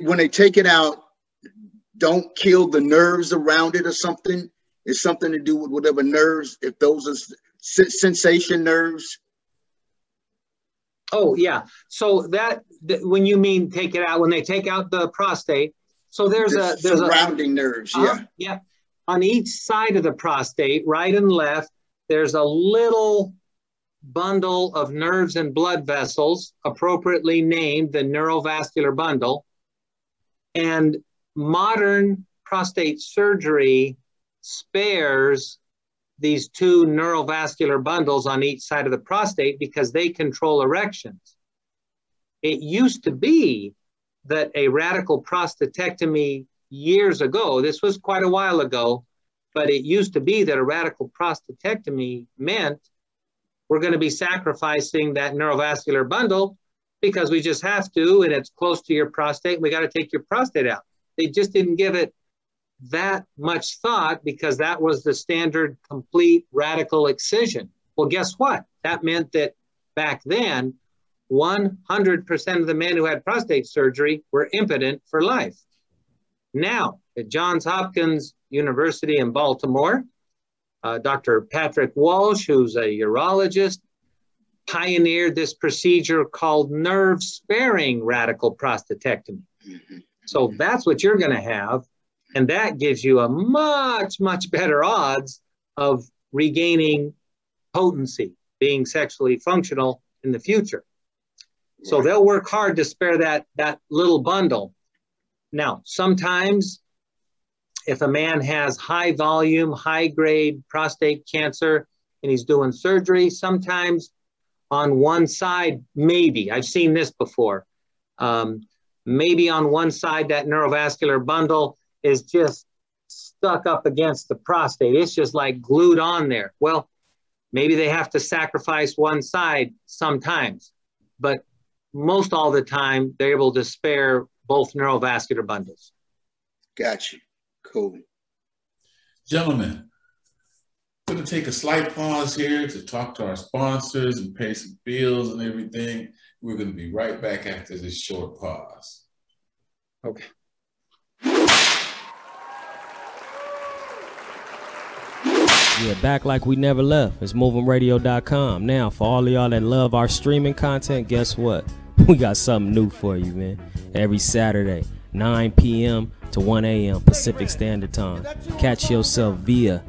when they take it out, don't kill the nerves around it or something. It's something to do with whatever nerves, if those are sensation nerves. Oh, yeah. So that when you mean take it out, when they take out the prostate, so there's surrounding nerves, yeah. Yeah. On each side of the prostate, right and left, there's a little bundle of nerves and blood vessels, appropriately named the neurovascular bundle. And modern prostate surgery spares these two neurovascular bundles on each side of the prostate because they control erections. It used to be that a radical prostatectomy years ago, this was quite a while ago, but it used to be that a radical prostatectomy meant we're going to be sacrificing that neurovascular bundle because we just have to, and it's close to your prostate. We got to take your prostate out. They just didn't give it that much thought because that was the standard complete radical excision. Well, guess what? That meant that back then, 100% of the men who had prostate surgery were impotent for life. Now, at Johns Hopkins University in Baltimore, Dr. Patrick Walsh, who's a urologist, pioneered this procedure called nerve-sparing radical prostatectomy. So that's what you're going to have. And that gives you a much, much better odds of regaining potency, being sexually functional in the future. So they'll work hard to spare that little bundle. Now, sometimes if a man has high volume, high grade prostate cancer and he's doing surgery, sometimes on one side, maybe, I've seen this before, maybe on one side that neurovascular bundle is just stuck up against the prostate. It's just like glued on there. Well, maybe they have to sacrifice one side sometimes, but most all the time, they're able to spare both neurovascular bundles. Gotcha. Cool. Gentlemen, we're going to take a slight pause here to talk to our sponsors and pay some bills and everything. We're going to be right back after this short pause. Okay. Yeah, back like we never left. It's movingradio.com. Now, for all of y'all that love our streaming content, guess what? We got something new for you, man. Every Saturday, 9 p.m. to 1 a.m. Pacific Standard Time. Catch yourself via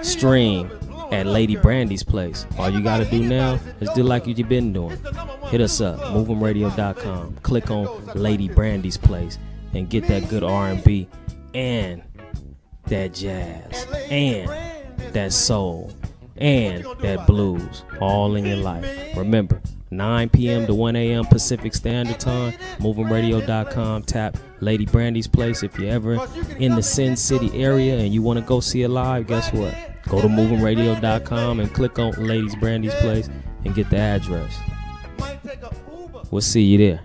stream at Lady Brandy's place. All you got to do now is do like you've been doing. Hit us up, movingradio.com. Click on Lady Brandy's place and get that good R&B and that jazz and that soul and that blues all in your life. Remember, 9 p.m. to 1 a.m. Pacific Standard Time, movingradio.com. Tap Lady Brandy's place. If you're ever in the Sin City area and you want to go see it live, guess what? Go to movingradio.com and click on Lady Brandy's place and get the address. We'll see you there.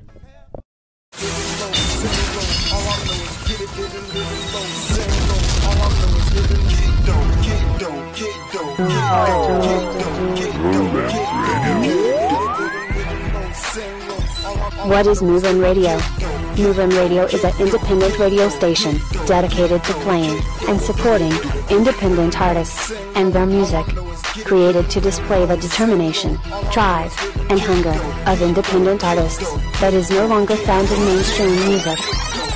What is Move-In Radio? Move-In Radio is an independent radio station dedicated to playing and supporting independent artists and their music, created to display the determination, drive, and hunger of independent artists that is no longer found in mainstream music.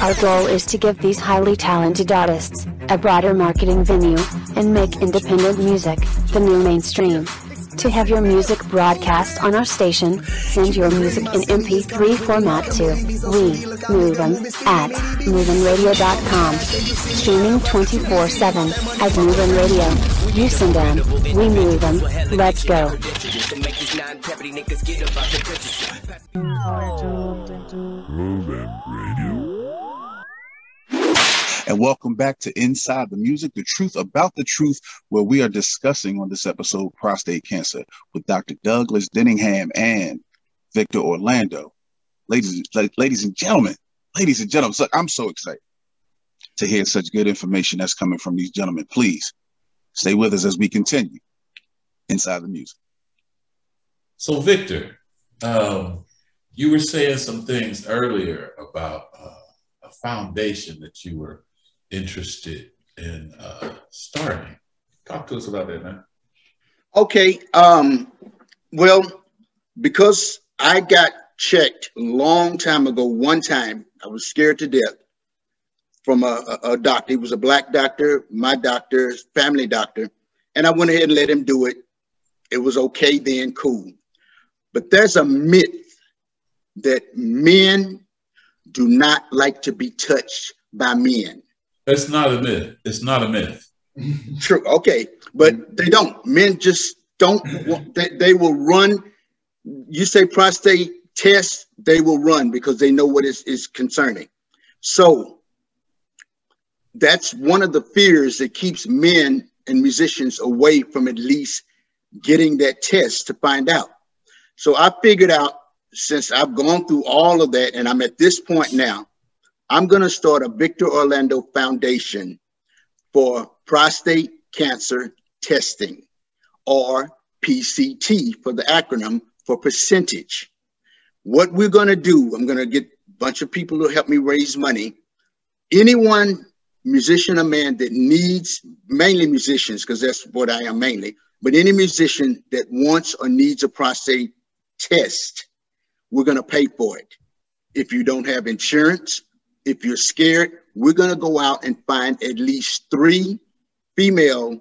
Our goal is to give these highly talented artists a broader marketing venue and make independent music the new mainstream. To have your music broadcast on our station, send your music in MP3 format to WeMove'em at Move'emRadio.com. Streaming 24/7 at Move'em Radio. You send them, we move them. Let's go. Move'em Radio. And welcome back to Inside the Music, the truth about the truth, where we are discussing on this episode prostate cancer with Dr. Douglas Denningham and Victor Orlando. Ladies and gentlemen, so I'm so excited to hear such good information that's coming from these gentlemen. Please stay with us as we continue Inside the Music. So Victor, you were saying some things earlier about a foundation that you were interested in starting. Talk to us about that, man. Okay. Well, because I got checked a long time ago, one time, I was scared to death from a doctor. He was a black doctor, my doctor, family doctor. And I went ahead and let him do it. It was okay then, cool. But there's a myth that men do not like to be touched by men. It's not a myth. It's not a myth. True. Okay. But they don't. Men just don't want, they will run. You say prostate test, they will run because they know what is concerning. So that's one of the fears that keeps men and musicians away from at least getting that test to find out. So I figured out, since I've gone through all of that and I'm at this point now, I'm going to start a Victor Orlando Foundation for prostate cancer testing, or PCT for the acronym for percentage. What we're going to do, I'm going to get a bunch of people to help me raise money. Anyone, musician or man, that needs, mainly musicians, because that's what I am mainly, but any musician that wants or needs a prostate test, we're going to pay for it. If you don't have insurance, if you're scared, we're going to go out and find at least 3 female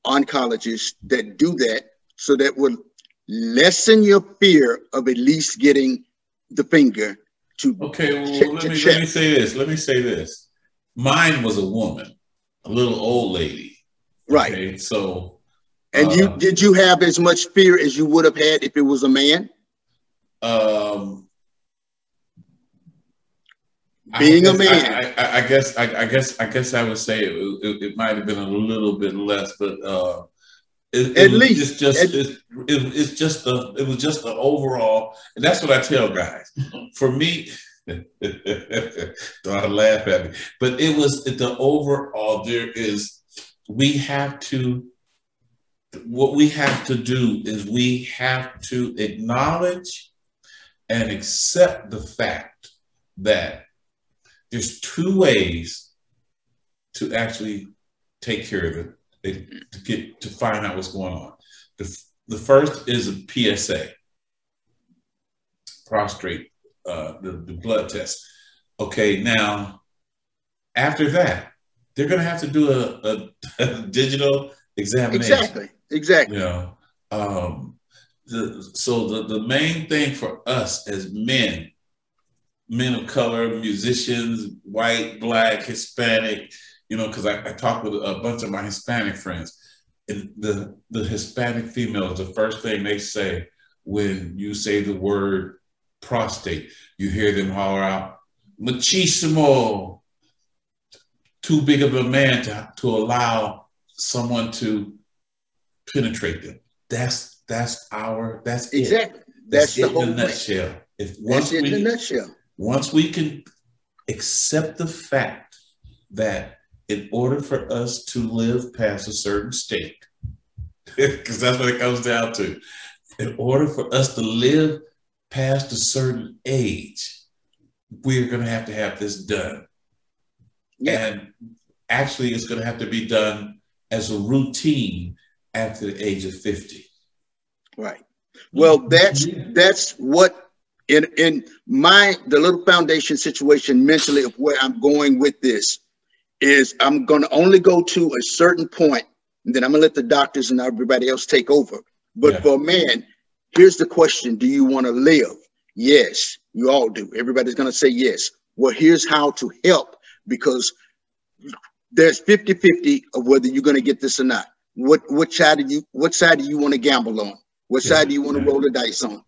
oncologists that do that, so that will lessen your fear of at least getting the finger to. Okay, well, let me say this. Let me say this. Mine was a woman, a little old lady. Okay, right. So. And did you have as much fear as you would have had if it was a man? Being a man, I guess I would say it might have been a little bit less, but it was just the overall, and that's what I tell guys. For me, don't laugh at me, but it was the overall. What we have to do is we have to acknowledge and accept the fact that there's 2 ways to actually take care of it, to find out what's going on. The first is a PSA, prostate, the blood test. Okay, now after that, they're going to have to do a digital examination. Exactly. You know, so the main thing for us as men of color, musicians, white, black, Hispanic, you know, because I talk with a bunch of my Hispanic friends, and the Hispanic females, the first thing they say when you say the word prostate, you hear them holler out, machismo, too big of a man to allow someone to penetrate them. That's exactly. That's the it in a nutshell. Once we can accept the fact that in order for us to live past a certain state, because that's what it comes down to, in order for us to live past a certain age, we're going to have this done. Yeah. And actually, it's going to have to be done as a routine after the age of 50. Right. Well, that's what in the little foundation situation mentally of where I'm going with this is I'm going to only go to a certain point, and then I'm going to let the doctors and everybody else take over. But for a man, here's the question. Do you want to live? Yes, you all do. Everybody's going to say yes. Well, here's how to help, because there's 50-50 of whether you're going to get this or not. What side do you want to gamble on? What side do you want to roll the dice on?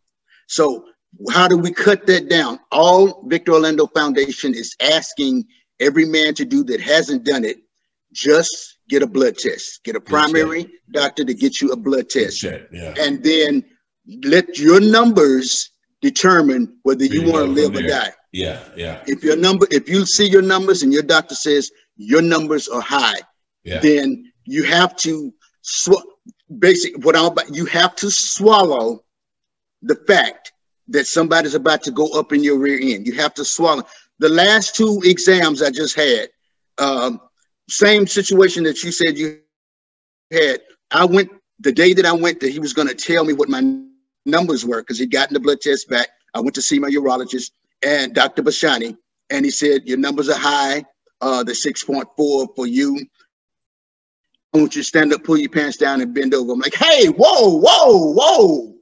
So how do we cut that down? All Victor Orlando Foundation is asking every man to do that hasn't done it, just get a blood test. Get a primary doctor to get you a blood test. And then let your numbers determine whether you want to live or die. If you see your numbers and your doctor says your numbers are high, then you have to you have to swallow the fact that somebody's about to go up in your rear end. You have to swallow. The last 2 exams I just had, same situation that you said you had. I went the day that I went there, he was going to tell me what my numbers were because he'd gotten the blood test back. I went to see my urologist and Dr. Bashani, and he said, your numbers are high. The 6.4 for you. I want you to stand up, pull your pants down, and bend over. I'm like, hey, whoa.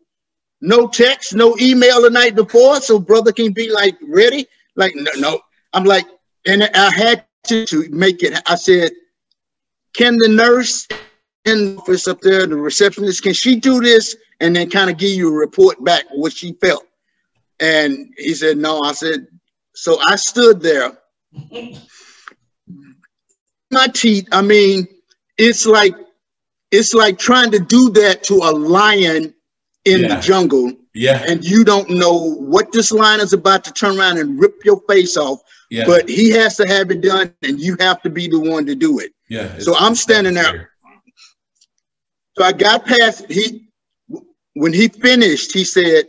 No text, no email the night before, so brother can be like ready. Like, no. I'm like, and I had to make it. I said, can the nurse in the office up there, the receptionist, can she do this and then kind of give you a report back what she felt? And he said, no. I said, so I stood there. My teeth, I mean, it's like trying to do that to a lion in the jungle. And you don't know what this lion is about to turn around and rip your face off. But he has to have it done, and you have to be the one to do it. So I'm standing there. So I got past, when he finished, he said,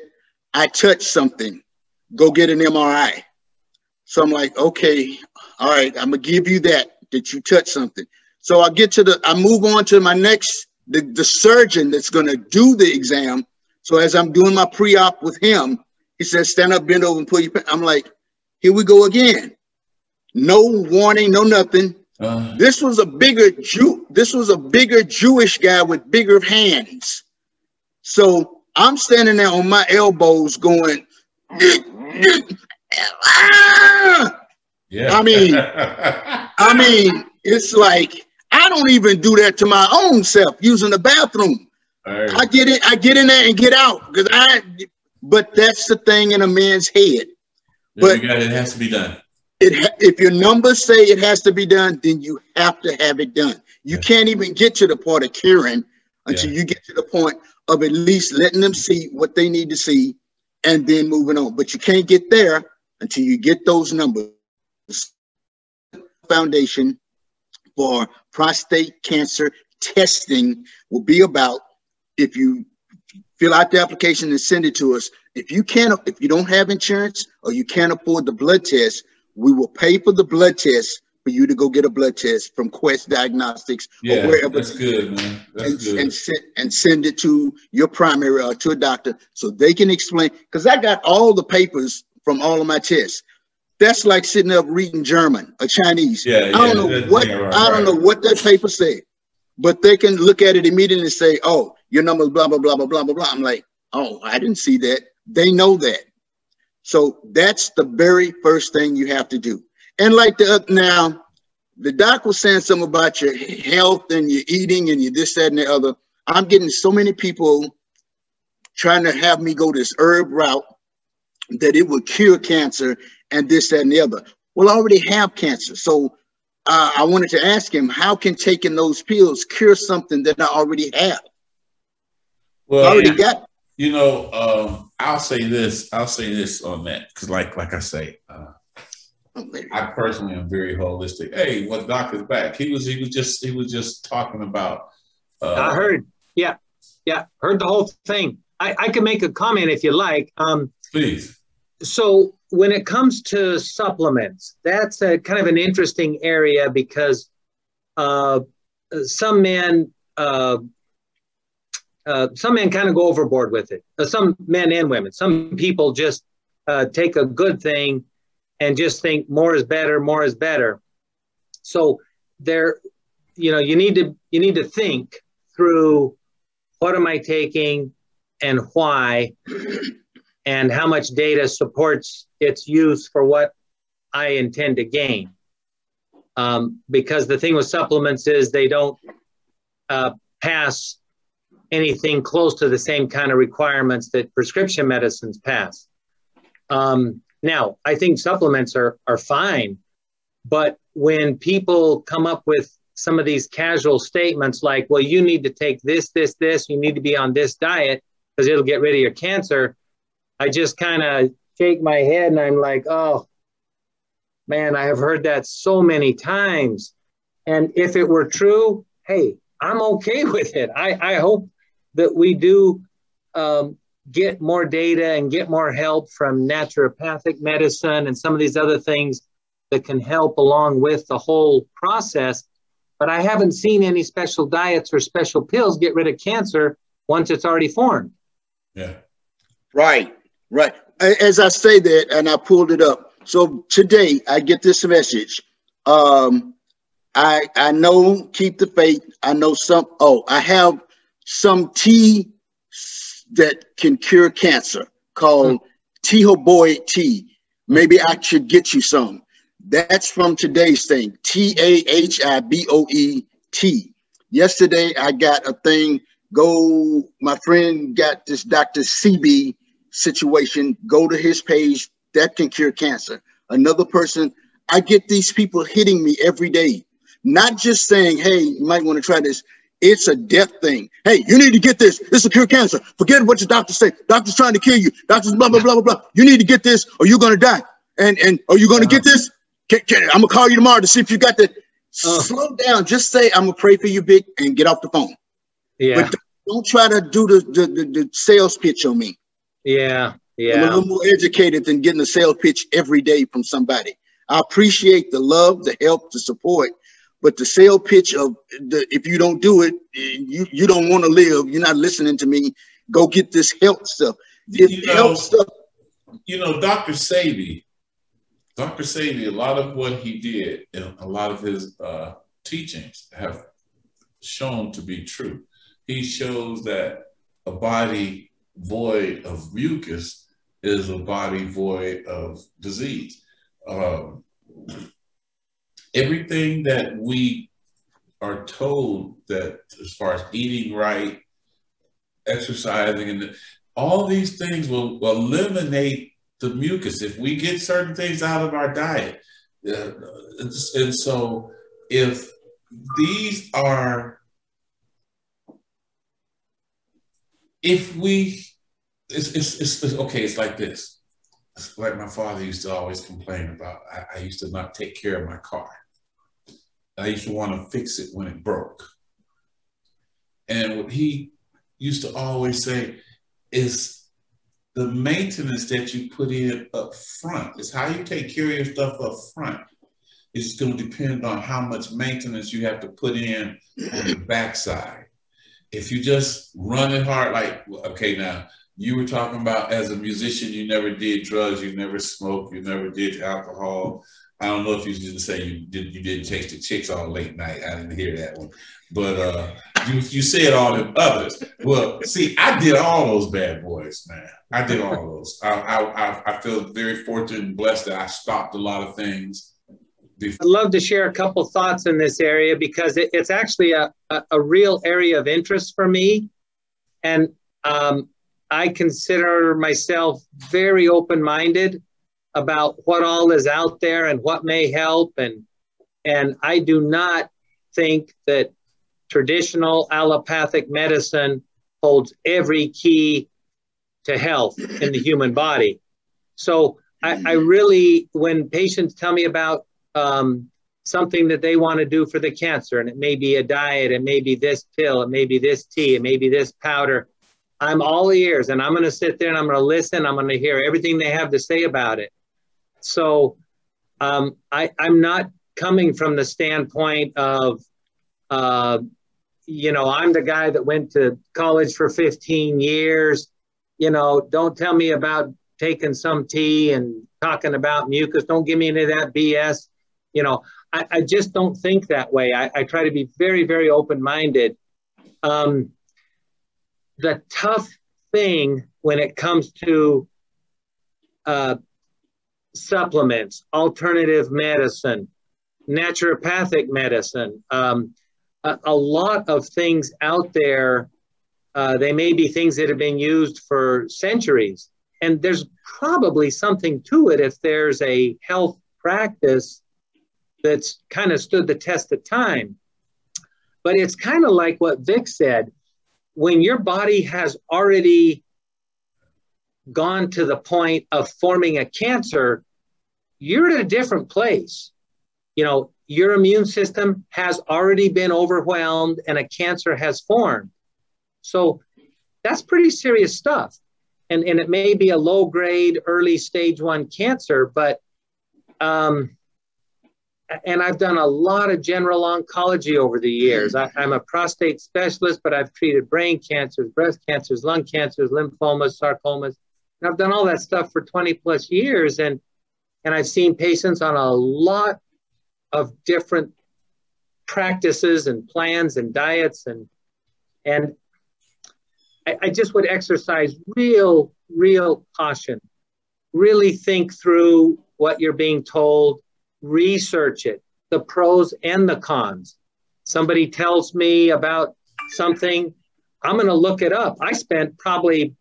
I touched something. Go get an MRI. So I'm like, okay, all right, I'm gonna give you that you touched something. So I move on to my next, the surgeon that's gonna do the exam. So as I'm doing my pre-op with him, he says, stand up, bend over, and pull your pants. I'm like, here we go again. No warning, no nothing. This was a bigger Jewish guy with bigger hands. So I'm standing there on my elbows going, I mean, it's like, I don't even do that to my own self using the bathroom. I get in there and get out but that's the thing in a man's head. But it has to be done. If your numbers say it has to be done, then you have to have it done. You can't even get to the part of curing until you get to the point of at least letting them see what they need to see and then moving on. But you can't get there until you get those numbers. Foundation for prostate cancer testing will be about, if you fill out the application and send it to us, if you don't have insurance or you can't afford the blood test, we will pay for the blood test for you to go get a blood test from Quest Diagnostics or wherever. That's good, man. And send it to your primary or to a doctor so they can explain. Because I got all the papers from all of my tests. That's like sitting up reading German or Chinese. I don't know what that paper said, but they can look at it immediately and say, "Oh, your number's blah blah blah blah blah blah blah." I'm like, "Oh, I didn't see that." They know that. So that's the very first thing you have to do. And like now, the doc was saying something about your health and your eating and your this, that, and the other. I'm getting so many people trying to have me go this herb route that it would cure cancer and this, that, and the other. Well, I already have cancer. So I wanted to ask him, how can taking those pills cure something that I already have? Well, I already got. You know, I'll say this on that, because like I say, I personally am very holistic. Hey, what doctor's back? He was just talking about. I heard, heard the whole thing. I can make a comment if you like. Please. So when it comes to supplements, that's a kind of an interesting area because some men kind of go overboard with it. Some men and women. Some people just take a good thing and just think more is better, more is better. So there, you need to think through, what am I taking and why, and how much data supports its use for what I intend to gain. Because the thing with supplements is they don't pass anything close to the same kind of requirements that prescription medicines pass. Now, I think supplements are fine, but when people come up with some of these casual statements like, well, you need to take this, you need to be on this diet because it'll get rid of your cancer, I just kind of shake my head and I'm like, oh, man, I have heard that so many times. And if it were true, hey, I'm okay with it. I hope that we do get more data and get more help from naturopathic medicine and some of these other things that can help along with the whole process. But I haven't seen any special diets or special pills get rid of cancer once it's already formed. Yeah. Right. As I say that, and I pulled it up. So today I get this message. I know, keep the faith. I know I have some tea that can cure cancer called Tehoboid tea. Maybe I should get you some. That's from today's thing, TAHIBOE tea. Yesterday I got a thing. My friend got this Dr. CB situation. Go to his page. That can cure cancer. Another person, I get these people hitting me every day, not just saying, hey, you might want to try this. It's a death thing. Hey, you need to get this. This will cure cancer. Forget what your doctor say. Doctor's trying to kill you. Doctor's blah, blah, blah, blah, blah. You need to get this or you're going to die. And are you going to get this? I'm going to call you tomorrow to see if you got that. Slow down. Just say, I'm going to pray for you, Vic, and get off the phone. Yeah. But don't try to do the sales pitch on me. Yeah. I'm a little more educated than getting a sales pitch every day from somebody. I appreciate the love, the help, the support, but the sales pitch of if you don't do it, you don't want to live. You're not listening to me. Go get this health stuff. Dr. Sebi, a lot of what he did and a lot of his teachings have shown to be true. He shows that a body void of mucus is a body void of disease. Everything that we are told that as far as eating right, exercising, and all these things will eliminate the mucus if we get certain things out of our diet. And so if these are, it's okay, it's like this. It's like my father used to always complain about. I used to not take care of my car. I used to want to fix it when it broke. And what he used to always say is the maintenance that you put in up front is how you take care of your stuff up front. It's going to depend on how much maintenance you have to put in on the backside. If you just run it hard, like, okay, now you were talking about as a musician, you never did drugs, you never smoked, you never did alcohol. I don't know if you didn't say you didn't chase the chicks all late night. I didn't hear that one. But you said all them others. Well, see, I did all those bad boys, man. I did all those. I feel very fortunate and blessed that I stopped a lot of things. I'd love to share a couple thoughts in this area because it's actually a real area of interest for me. And I consider myself very open-minded about what all is out there and what may help. And I do not think that traditional allopathic medicine holds every key to health in the human body. So I really, when patients tell me about something that they want to do for the cancer, and it may be a diet, it may be this pill, it may be this tea, it may be this powder, I'm all ears, and I'm going to sit there and I'm going to listen. I'm going to hear everything they have to say about it. So I'm not coming from the standpoint of, I'm the guy that went to college for 15 years. Don't tell me about taking some tea and talking about mucus. Don't give me any of that BS. You know, I just don't think that way. I try to be very, very open-minded. The tough thing when it comes to supplements, alternative medicine, naturopathic medicine, a lot of things out there, they may be things that have been used for centuries. And there's probably something to it if there's a health practice that's kind of stood the test of time. But it's kind of like what Vic said, when your body has already gone to the point of forming a cancer, you're in a different place. You know, your immune system has already been overwhelmed and a cancer has formed. So that's pretty serious stuff. And it may be a low grade, early stage 1 cancer, but, and I've done a lot of general oncology over the years. I'm a prostate specialist, but I've treated brain cancers, breast cancers, lung cancers, lymphomas, sarcomas. And I've done all that stuff for 20 plus years. And I've seen patients on a lot of different practices and plans and diets. And I just would exercise real caution. Really think through what you're being told, research it, the pros and the cons. Somebody tells me about something, I'm gonna look it up. I spent probably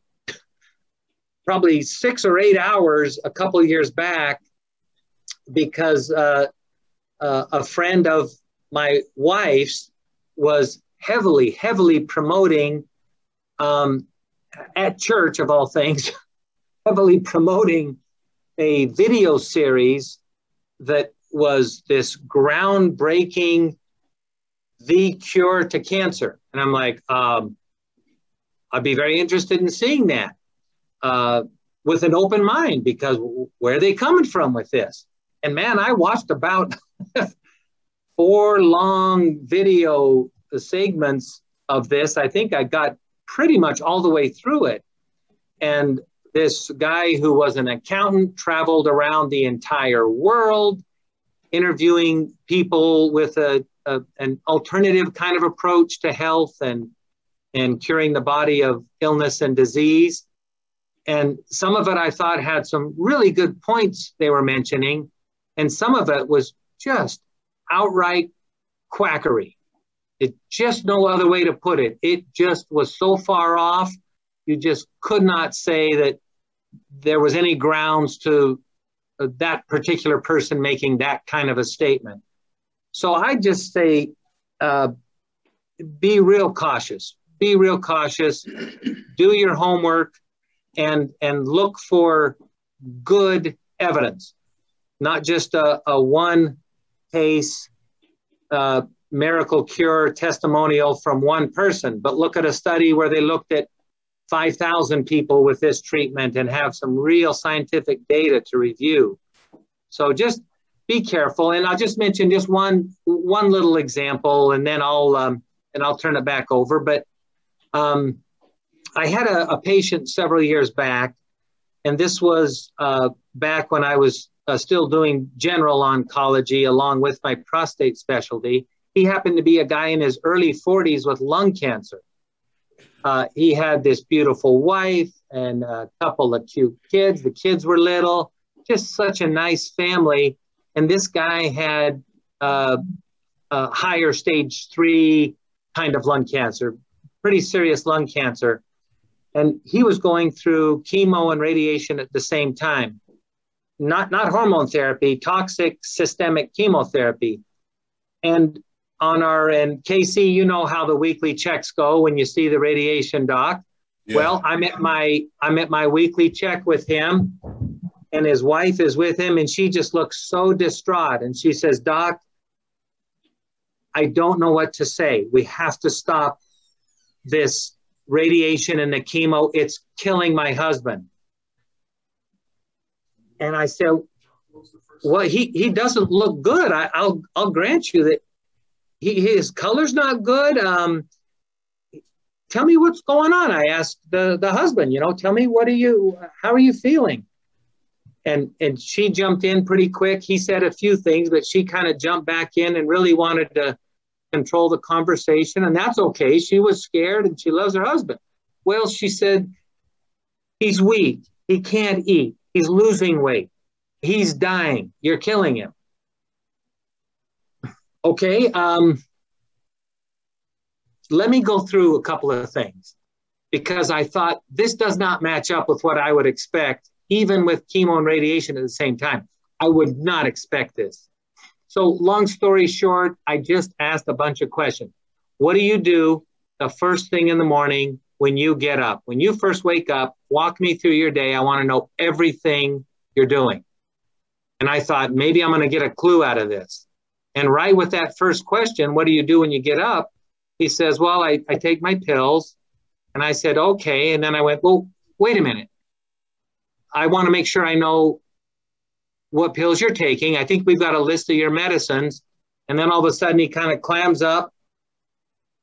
6 or 8 hours a couple of years back because a friend of my wife's was heavily promoting at church, of all things, heavily promoting a video series that was this groundbreaking, the cure to cancer. And I'm like, I'd be very interested in seeing that with an open mind, because where are they coming from with this? And man, I watched about 4 long video segments of this. I think I got pretty much all the way through it. And this guy who was an accountant traveled around the entire world, interviewing people with an alternative kind of approach to health and curing the body of illness and disease. And some of it I thought had some really good points they were mentioning. And some of it was just outright quackery. It just no other way to put it. It just was so far off. You just could not say that there was any grounds to that particular person making that kind of a statement. So I just say, be real cautious. Be real cautious. Do your homework and look for good evidence, not just a one case miracle cure testimonial from one person, but look at a study where they looked at 5,000 people with this treatment and have some real scientific data to review. So just be careful. And I'll just mention just one little example, and then I'll turn it back over. But I had a patient several years back, and this was back when I was still doing general oncology along with my prostate specialty. He happened to be a guy in his early 40s with lung cancer. He had this beautiful wife and a couple of cute kids. The kids were little, just such a nice family. And this guy had a higher stage 3 kind of lung cancer, pretty serious lung cancer. And he was going through chemo and radiation at the same time. Not hormone therapy, toxic systemic chemotherapy. And Casey, you know how the weekly checks go when you see the radiation doc. Yeah. Well, I'm at my weekly check with him, and his wife is with him, and she just looks so distraught. And she says, "Doc, I don't know what to say. We have to stop this radiation and the chemo. It's killing my husband." And I said, "Well, he doesn't look good. I'll grant you that his color's not good. tell me what's going on. I asked the husband, you know, tell me, how are you feeling? And she jumped in pretty quick. He said a few things, but she kind of jumped back in and really wanted to control the conversation. And that's okay. She was scared and she loves her husband. Well, she said, he's weak. He can't eat. He's losing weight. He's dying. You're killing him. Okay. Let me go through a couple of things, because I thought this does not match up with what I would expect, even with chemo and radiation at the same time. I would not expect this. So long story short, I just asked a bunch of questions. What do you do the first thing in the morning when you get up? When you first wake up, walk me through your day. I want to know everything you're doing. And I thought, maybe I'm going to get a clue out of this. And right with that first question, what do you do when you get up? He says, well, I take my pills. And I said, okay. And then I went, well, wait a minute. I want to make sure I know what pills you're taking. I think we've got a list of your medicines. And then all of a sudden he kind of clams up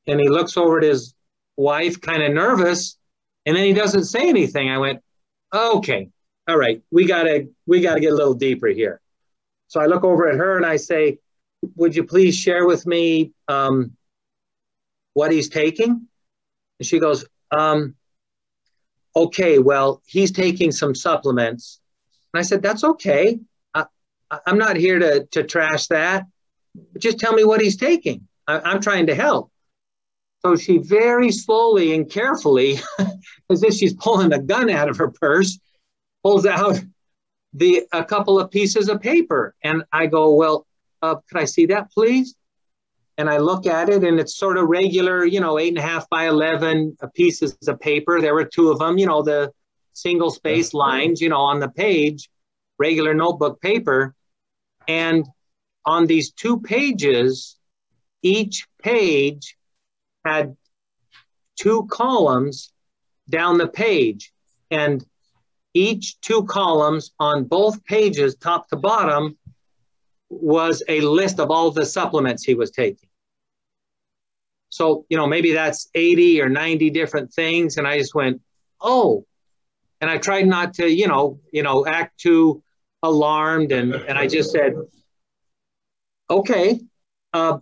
and he looks over at his wife, kind of nervous. And then he doesn't say anything. I went, okay, all right. We gotta get a little deeper here. So I look over at her and I say, would you please share with me what he's taking? And she goes, okay, well, he's taking some supplements. And I said, that's okay. I'm not here to trash that. Just tell me what he's taking. I'm trying to help. So she very slowly and carefully, as if she's pulling a gun out of her purse, pulls out a couple of pieces of paper. And I go, well, could I see that, please? And I look at it, and it's sort of regular, 8.5 by 11 pieces of paper. There were two of them, the single space lines, on the page, regular notebook paper. And on these 2 pages, each page had 2 columns down the page. And each 2 columns on both pages, top to bottom, was a list of all the supplements he was taking. So, maybe that's 80 or 90 different things. And I just went, oh, and I tried not to, act too alarmed. And I just said, okay, can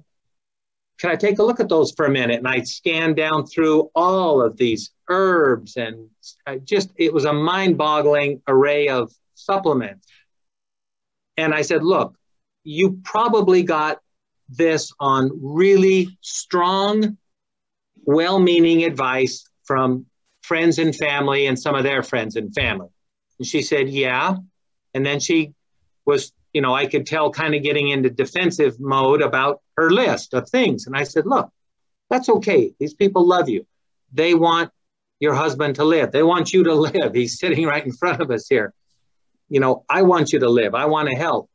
I take a look at those for a minute? And I scanned down through all of these herbs, and it was a mind-boggling array of supplements. And I said, look, you probably got this on really strong, well-meaning advice from friends and family and some of their friends and family. And she said, yeah. And then she was, I could tell kind of getting into defensive mode about her list of things. And I said, look, that's okay. These people love you. They want your husband to live. They want you to live. He's sitting right in front of us here. I want you to live. I want to help.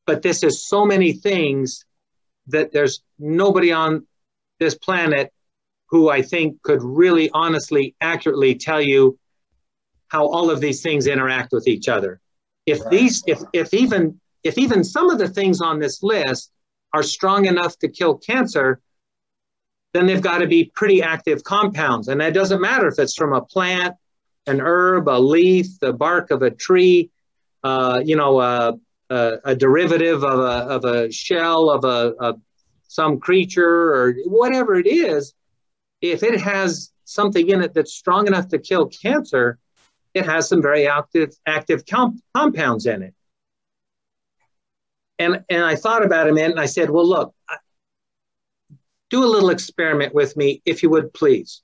But this is so many things that there's nobody on this planet who I think could really honestly, accurately tell you how all of these things interact with each other. If even some of the things on this list are strong enough to kill cancer, then they've got to be pretty active compounds. And that doesn't matter if it's from a plant, an herb, a leaf, the bark of a tree, a derivative of a shell of some creature or whatever it is. If it has something in it that's strong enough to kill cancer, it has some very active compounds in it. And I thought about it, man, and I said, well, look, do a little experiment with me, if you would, please.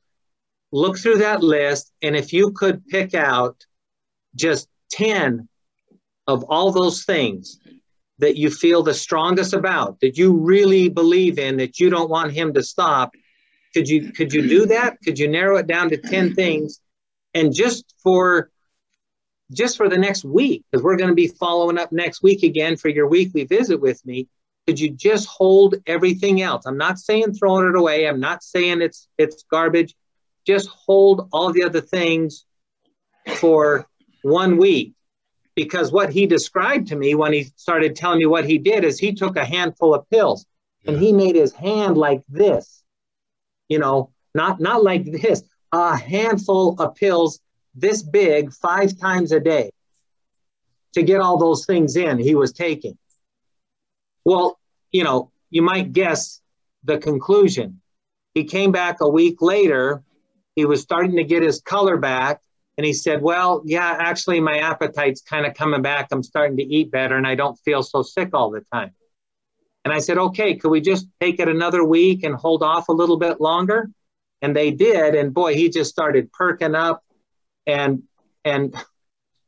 Look through that list, and if you could pick out just 10 of all those things that you feel the strongest about, that you really believe in, that you don't want him to stop, could you do that? Could you narrow it down to 10 things? And just for the next week, because we're going to be following up next week again for your weekly visit with me, could you just hold everything else? I'm not saying throwing it away. I'm not saying it's garbage. Just hold all the other things for 1 week. Because what he described to me when he started telling me what he did is he took a handful of pills and he made his hand like this. you know, not like this, a handful of pills this big 5 times a day to get all those things in he was taking. Well, you know, you might guess the conclusion. He came back a week later, he was starting to get his color back, and he said, well, yeah, actually my appetite's kind of coming back. I'm starting to eat better and I don't feel so sick all the time. And I said, okay, could we just take it another week and hold off a little bit longer? And they did. And boy, he just started perking up and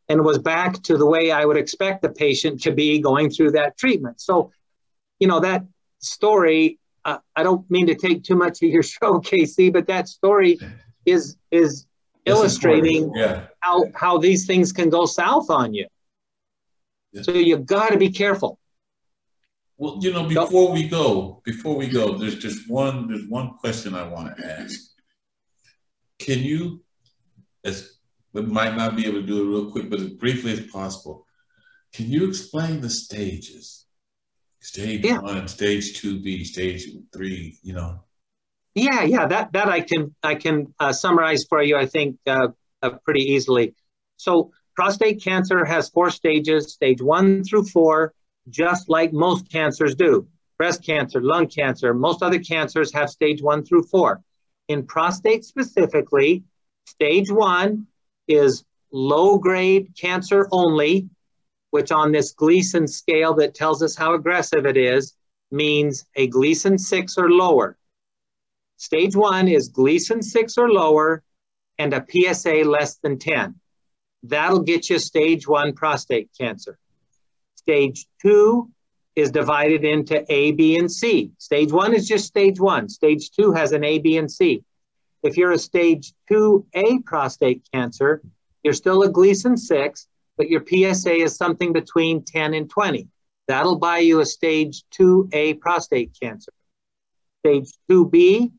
was back to the way I would expect the patient to be going through that treatment. So, you know, that story, I don't mean to take too much of your show, Casey, but that story is illustrating how these things can go south on you. Yeah. So you got to be careful. Well, you know, before we go, there's one question I want to ask. Can you, we might not be able to do it real quick, but as briefly as possible, can you explain the stages? Stage 1, stage 2B, stage 3, you know? Yeah, that I can summarize for you, I think, pretty easily. So prostate cancer has 4 stages, stage 1 through 4, just like most cancers do. Breast cancer, lung cancer, most other cancers have stage 1 through 4. In prostate specifically, stage 1 is low-grade cancer only, which on this Gleason scale that tells us how aggressive it is, means a Gleason 6 or lower. Stage 1 is Gleason 6 or lower and a PSA less than 10. That'll get you stage 1 prostate cancer. Stage 2 is divided into A, B, and C. Stage 1 is just stage 1. Stage 2 has an A, B, and C. If you're a stage 2A prostate cancer, you're still a Gleason 6, but your PSA is something between 10 and 20. That'll buy you a stage 2A prostate cancer. Stage 2B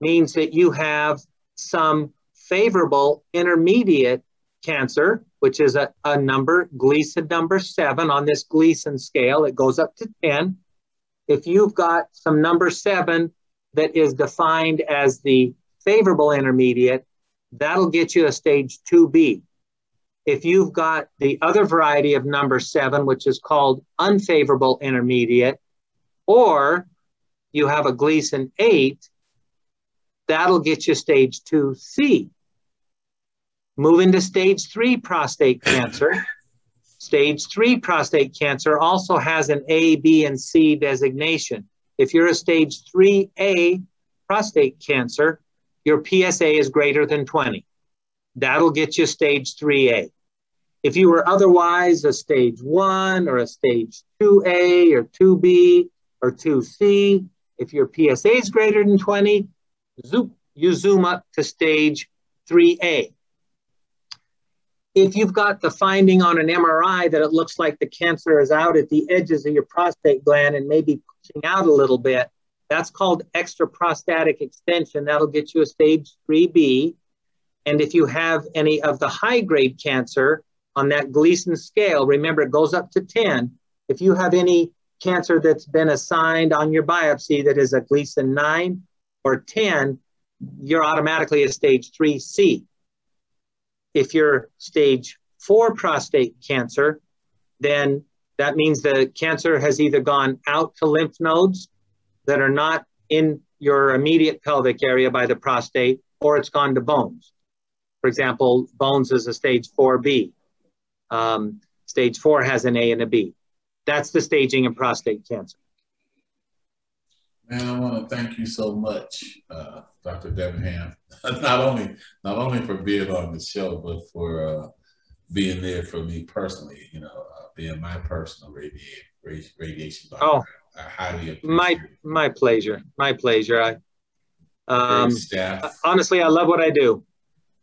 means that you have some favorable intermediate cancer, which is a number, Gleason number 7 on this Gleason scale. It goes up to 10. If you've got some number 7 that is defined as the favorable intermediate, that'll get you a stage 2B. If you've got the other variety of number 7, which is called unfavorable intermediate, or you have a Gleason 8, that'll get you stage 2C. Moving to stage 3 prostate cancer. Stage 3 prostate cancer also has an A, B, and C designation. If you're a stage 3A prostate cancer, your PSA is greater than 20. That'll get you stage 3A. If you were otherwise a stage 1 or a stage 2A or 2B or 2C, if your PSA is greater than 20, you zoom up to stage 3A. If you've got the finding on an MRI that it looks like the cancer is out at the edges of your prostate gland and maybe pushing out a little bit, that's called extraprostatic extension. That'll get you a stage 3B. And if you have any of the high-grade cancer on that Gleason scale, remember it goes up to 10. If you have any cancer that's been assigned on your biopsy that is a Gleason 9 or 10, you're automatically a stage 3C. If you're stage 4 prostate cancer, then that means the cancer has either gone out to lymph nodes that are not in your immediate pelvic area by the prostate, or it's gone to bones. For example, bones is a stage 4B. Stage 4 has an A and a B. That's the staging of prostate cancer. Man, I want to thank you so much, Dr. Debenham, not only for being on the show, but for being there for me personally, you know, being my personal radiation doctor. Oh, I highly appreciate it. My pleasure. My pleasure. Staff. Honestly, I love what I do.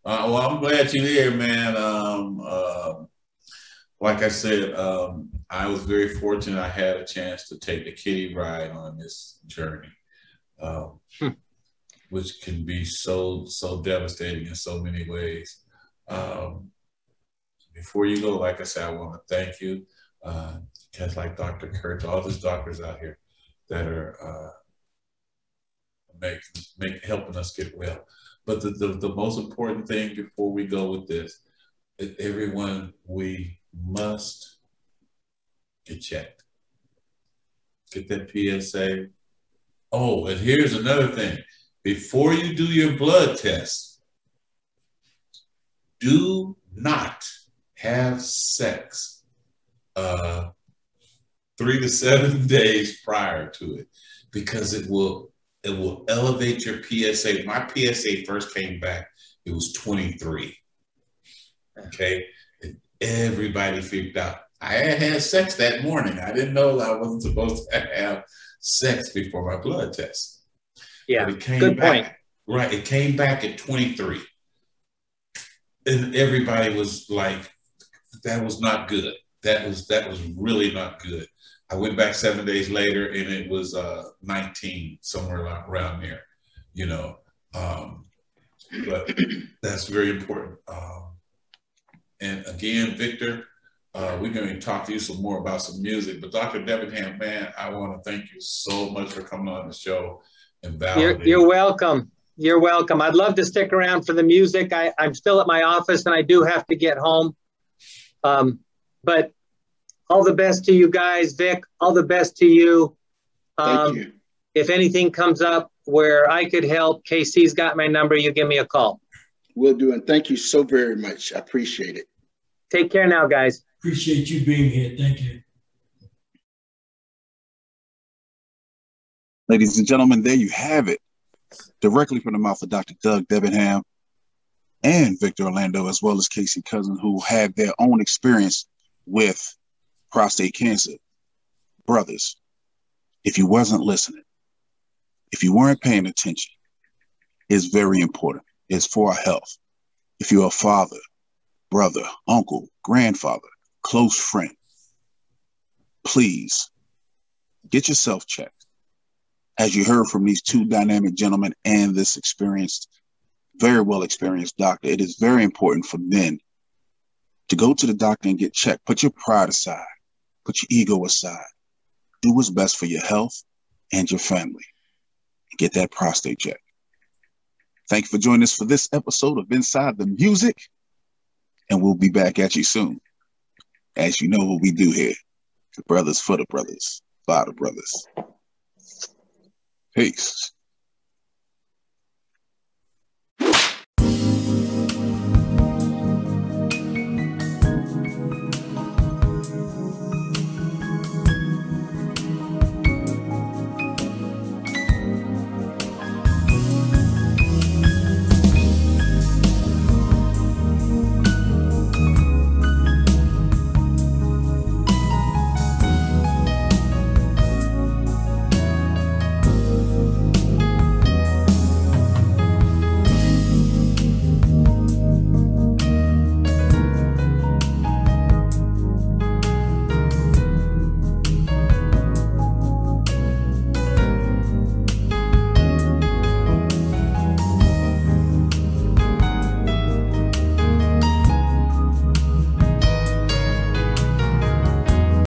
Well, I'm glad you're here, man. Like I said, I was very fortunate. I had a chance to take the kiddie ride on this journey, which can be so devastating in so many ways. Before you go, like I said, I want to thank you, because like Dr. Kurtz, all these doctors out here that are helping us get well. But the most important thing before we go with this is everyone, we must get checked. Get that PSA. Oh, and here's another thing. Before you do your blood test, do not have sex 3 to 7 days prior to it, because it will elevate your PSA. When my PSA first came back, it was 23. Okay, and everybody freaked out. I had sex that morning. I didn't know I wasn't supposed to have sex before my blood test. Yeah, but it came good back, point. Right, it came back at 23. And everybody was like, that was not good. That was really not good. I went back 7 days later and it was 19, somewhere around there, you know. But that's very important. And again, Victor, we're going to talk to you some more about some music. But Dr. Debenham, man, I want to thank you so much for coming on the show and validating. You're welcome. You're welcome. I'd love to stick around for the music. I'm still at my office and I do have to get home. But all the best to you guys, Vic. All the best to you. Thank you. If anything comes up where I could help, KC's got my number. You give me a call. Will do. And thank you so very much. I appreciate it. Take care now, guys. Appreciate you being here. Thank you. Ladies and gentlemen, there you have it. Directly from the mouth of Dr. Doug Debenham and Victor Orlando, as well as Casey Cousin, who had their own experience with prostate cancer. Brothers, if you wasn't listening, if you weren't paying attention, it's very important. It's for our health. If you're a father, brother, uncle, grandfather, close friend, please get yourself checked. As you heard from these two dynamic gentlemen and this experienced, very well experienced doctor, it is very important for men to go to the doctor and get checked. Put your pride aside. Put your ego aside. Do what's best for your health and your family. And get that prostate check. Thank you for joining us for this episode of Inside the Music. And we'll be back at you soon. As you know what we do here. The brothers for the brothers, by the brothers. Peace.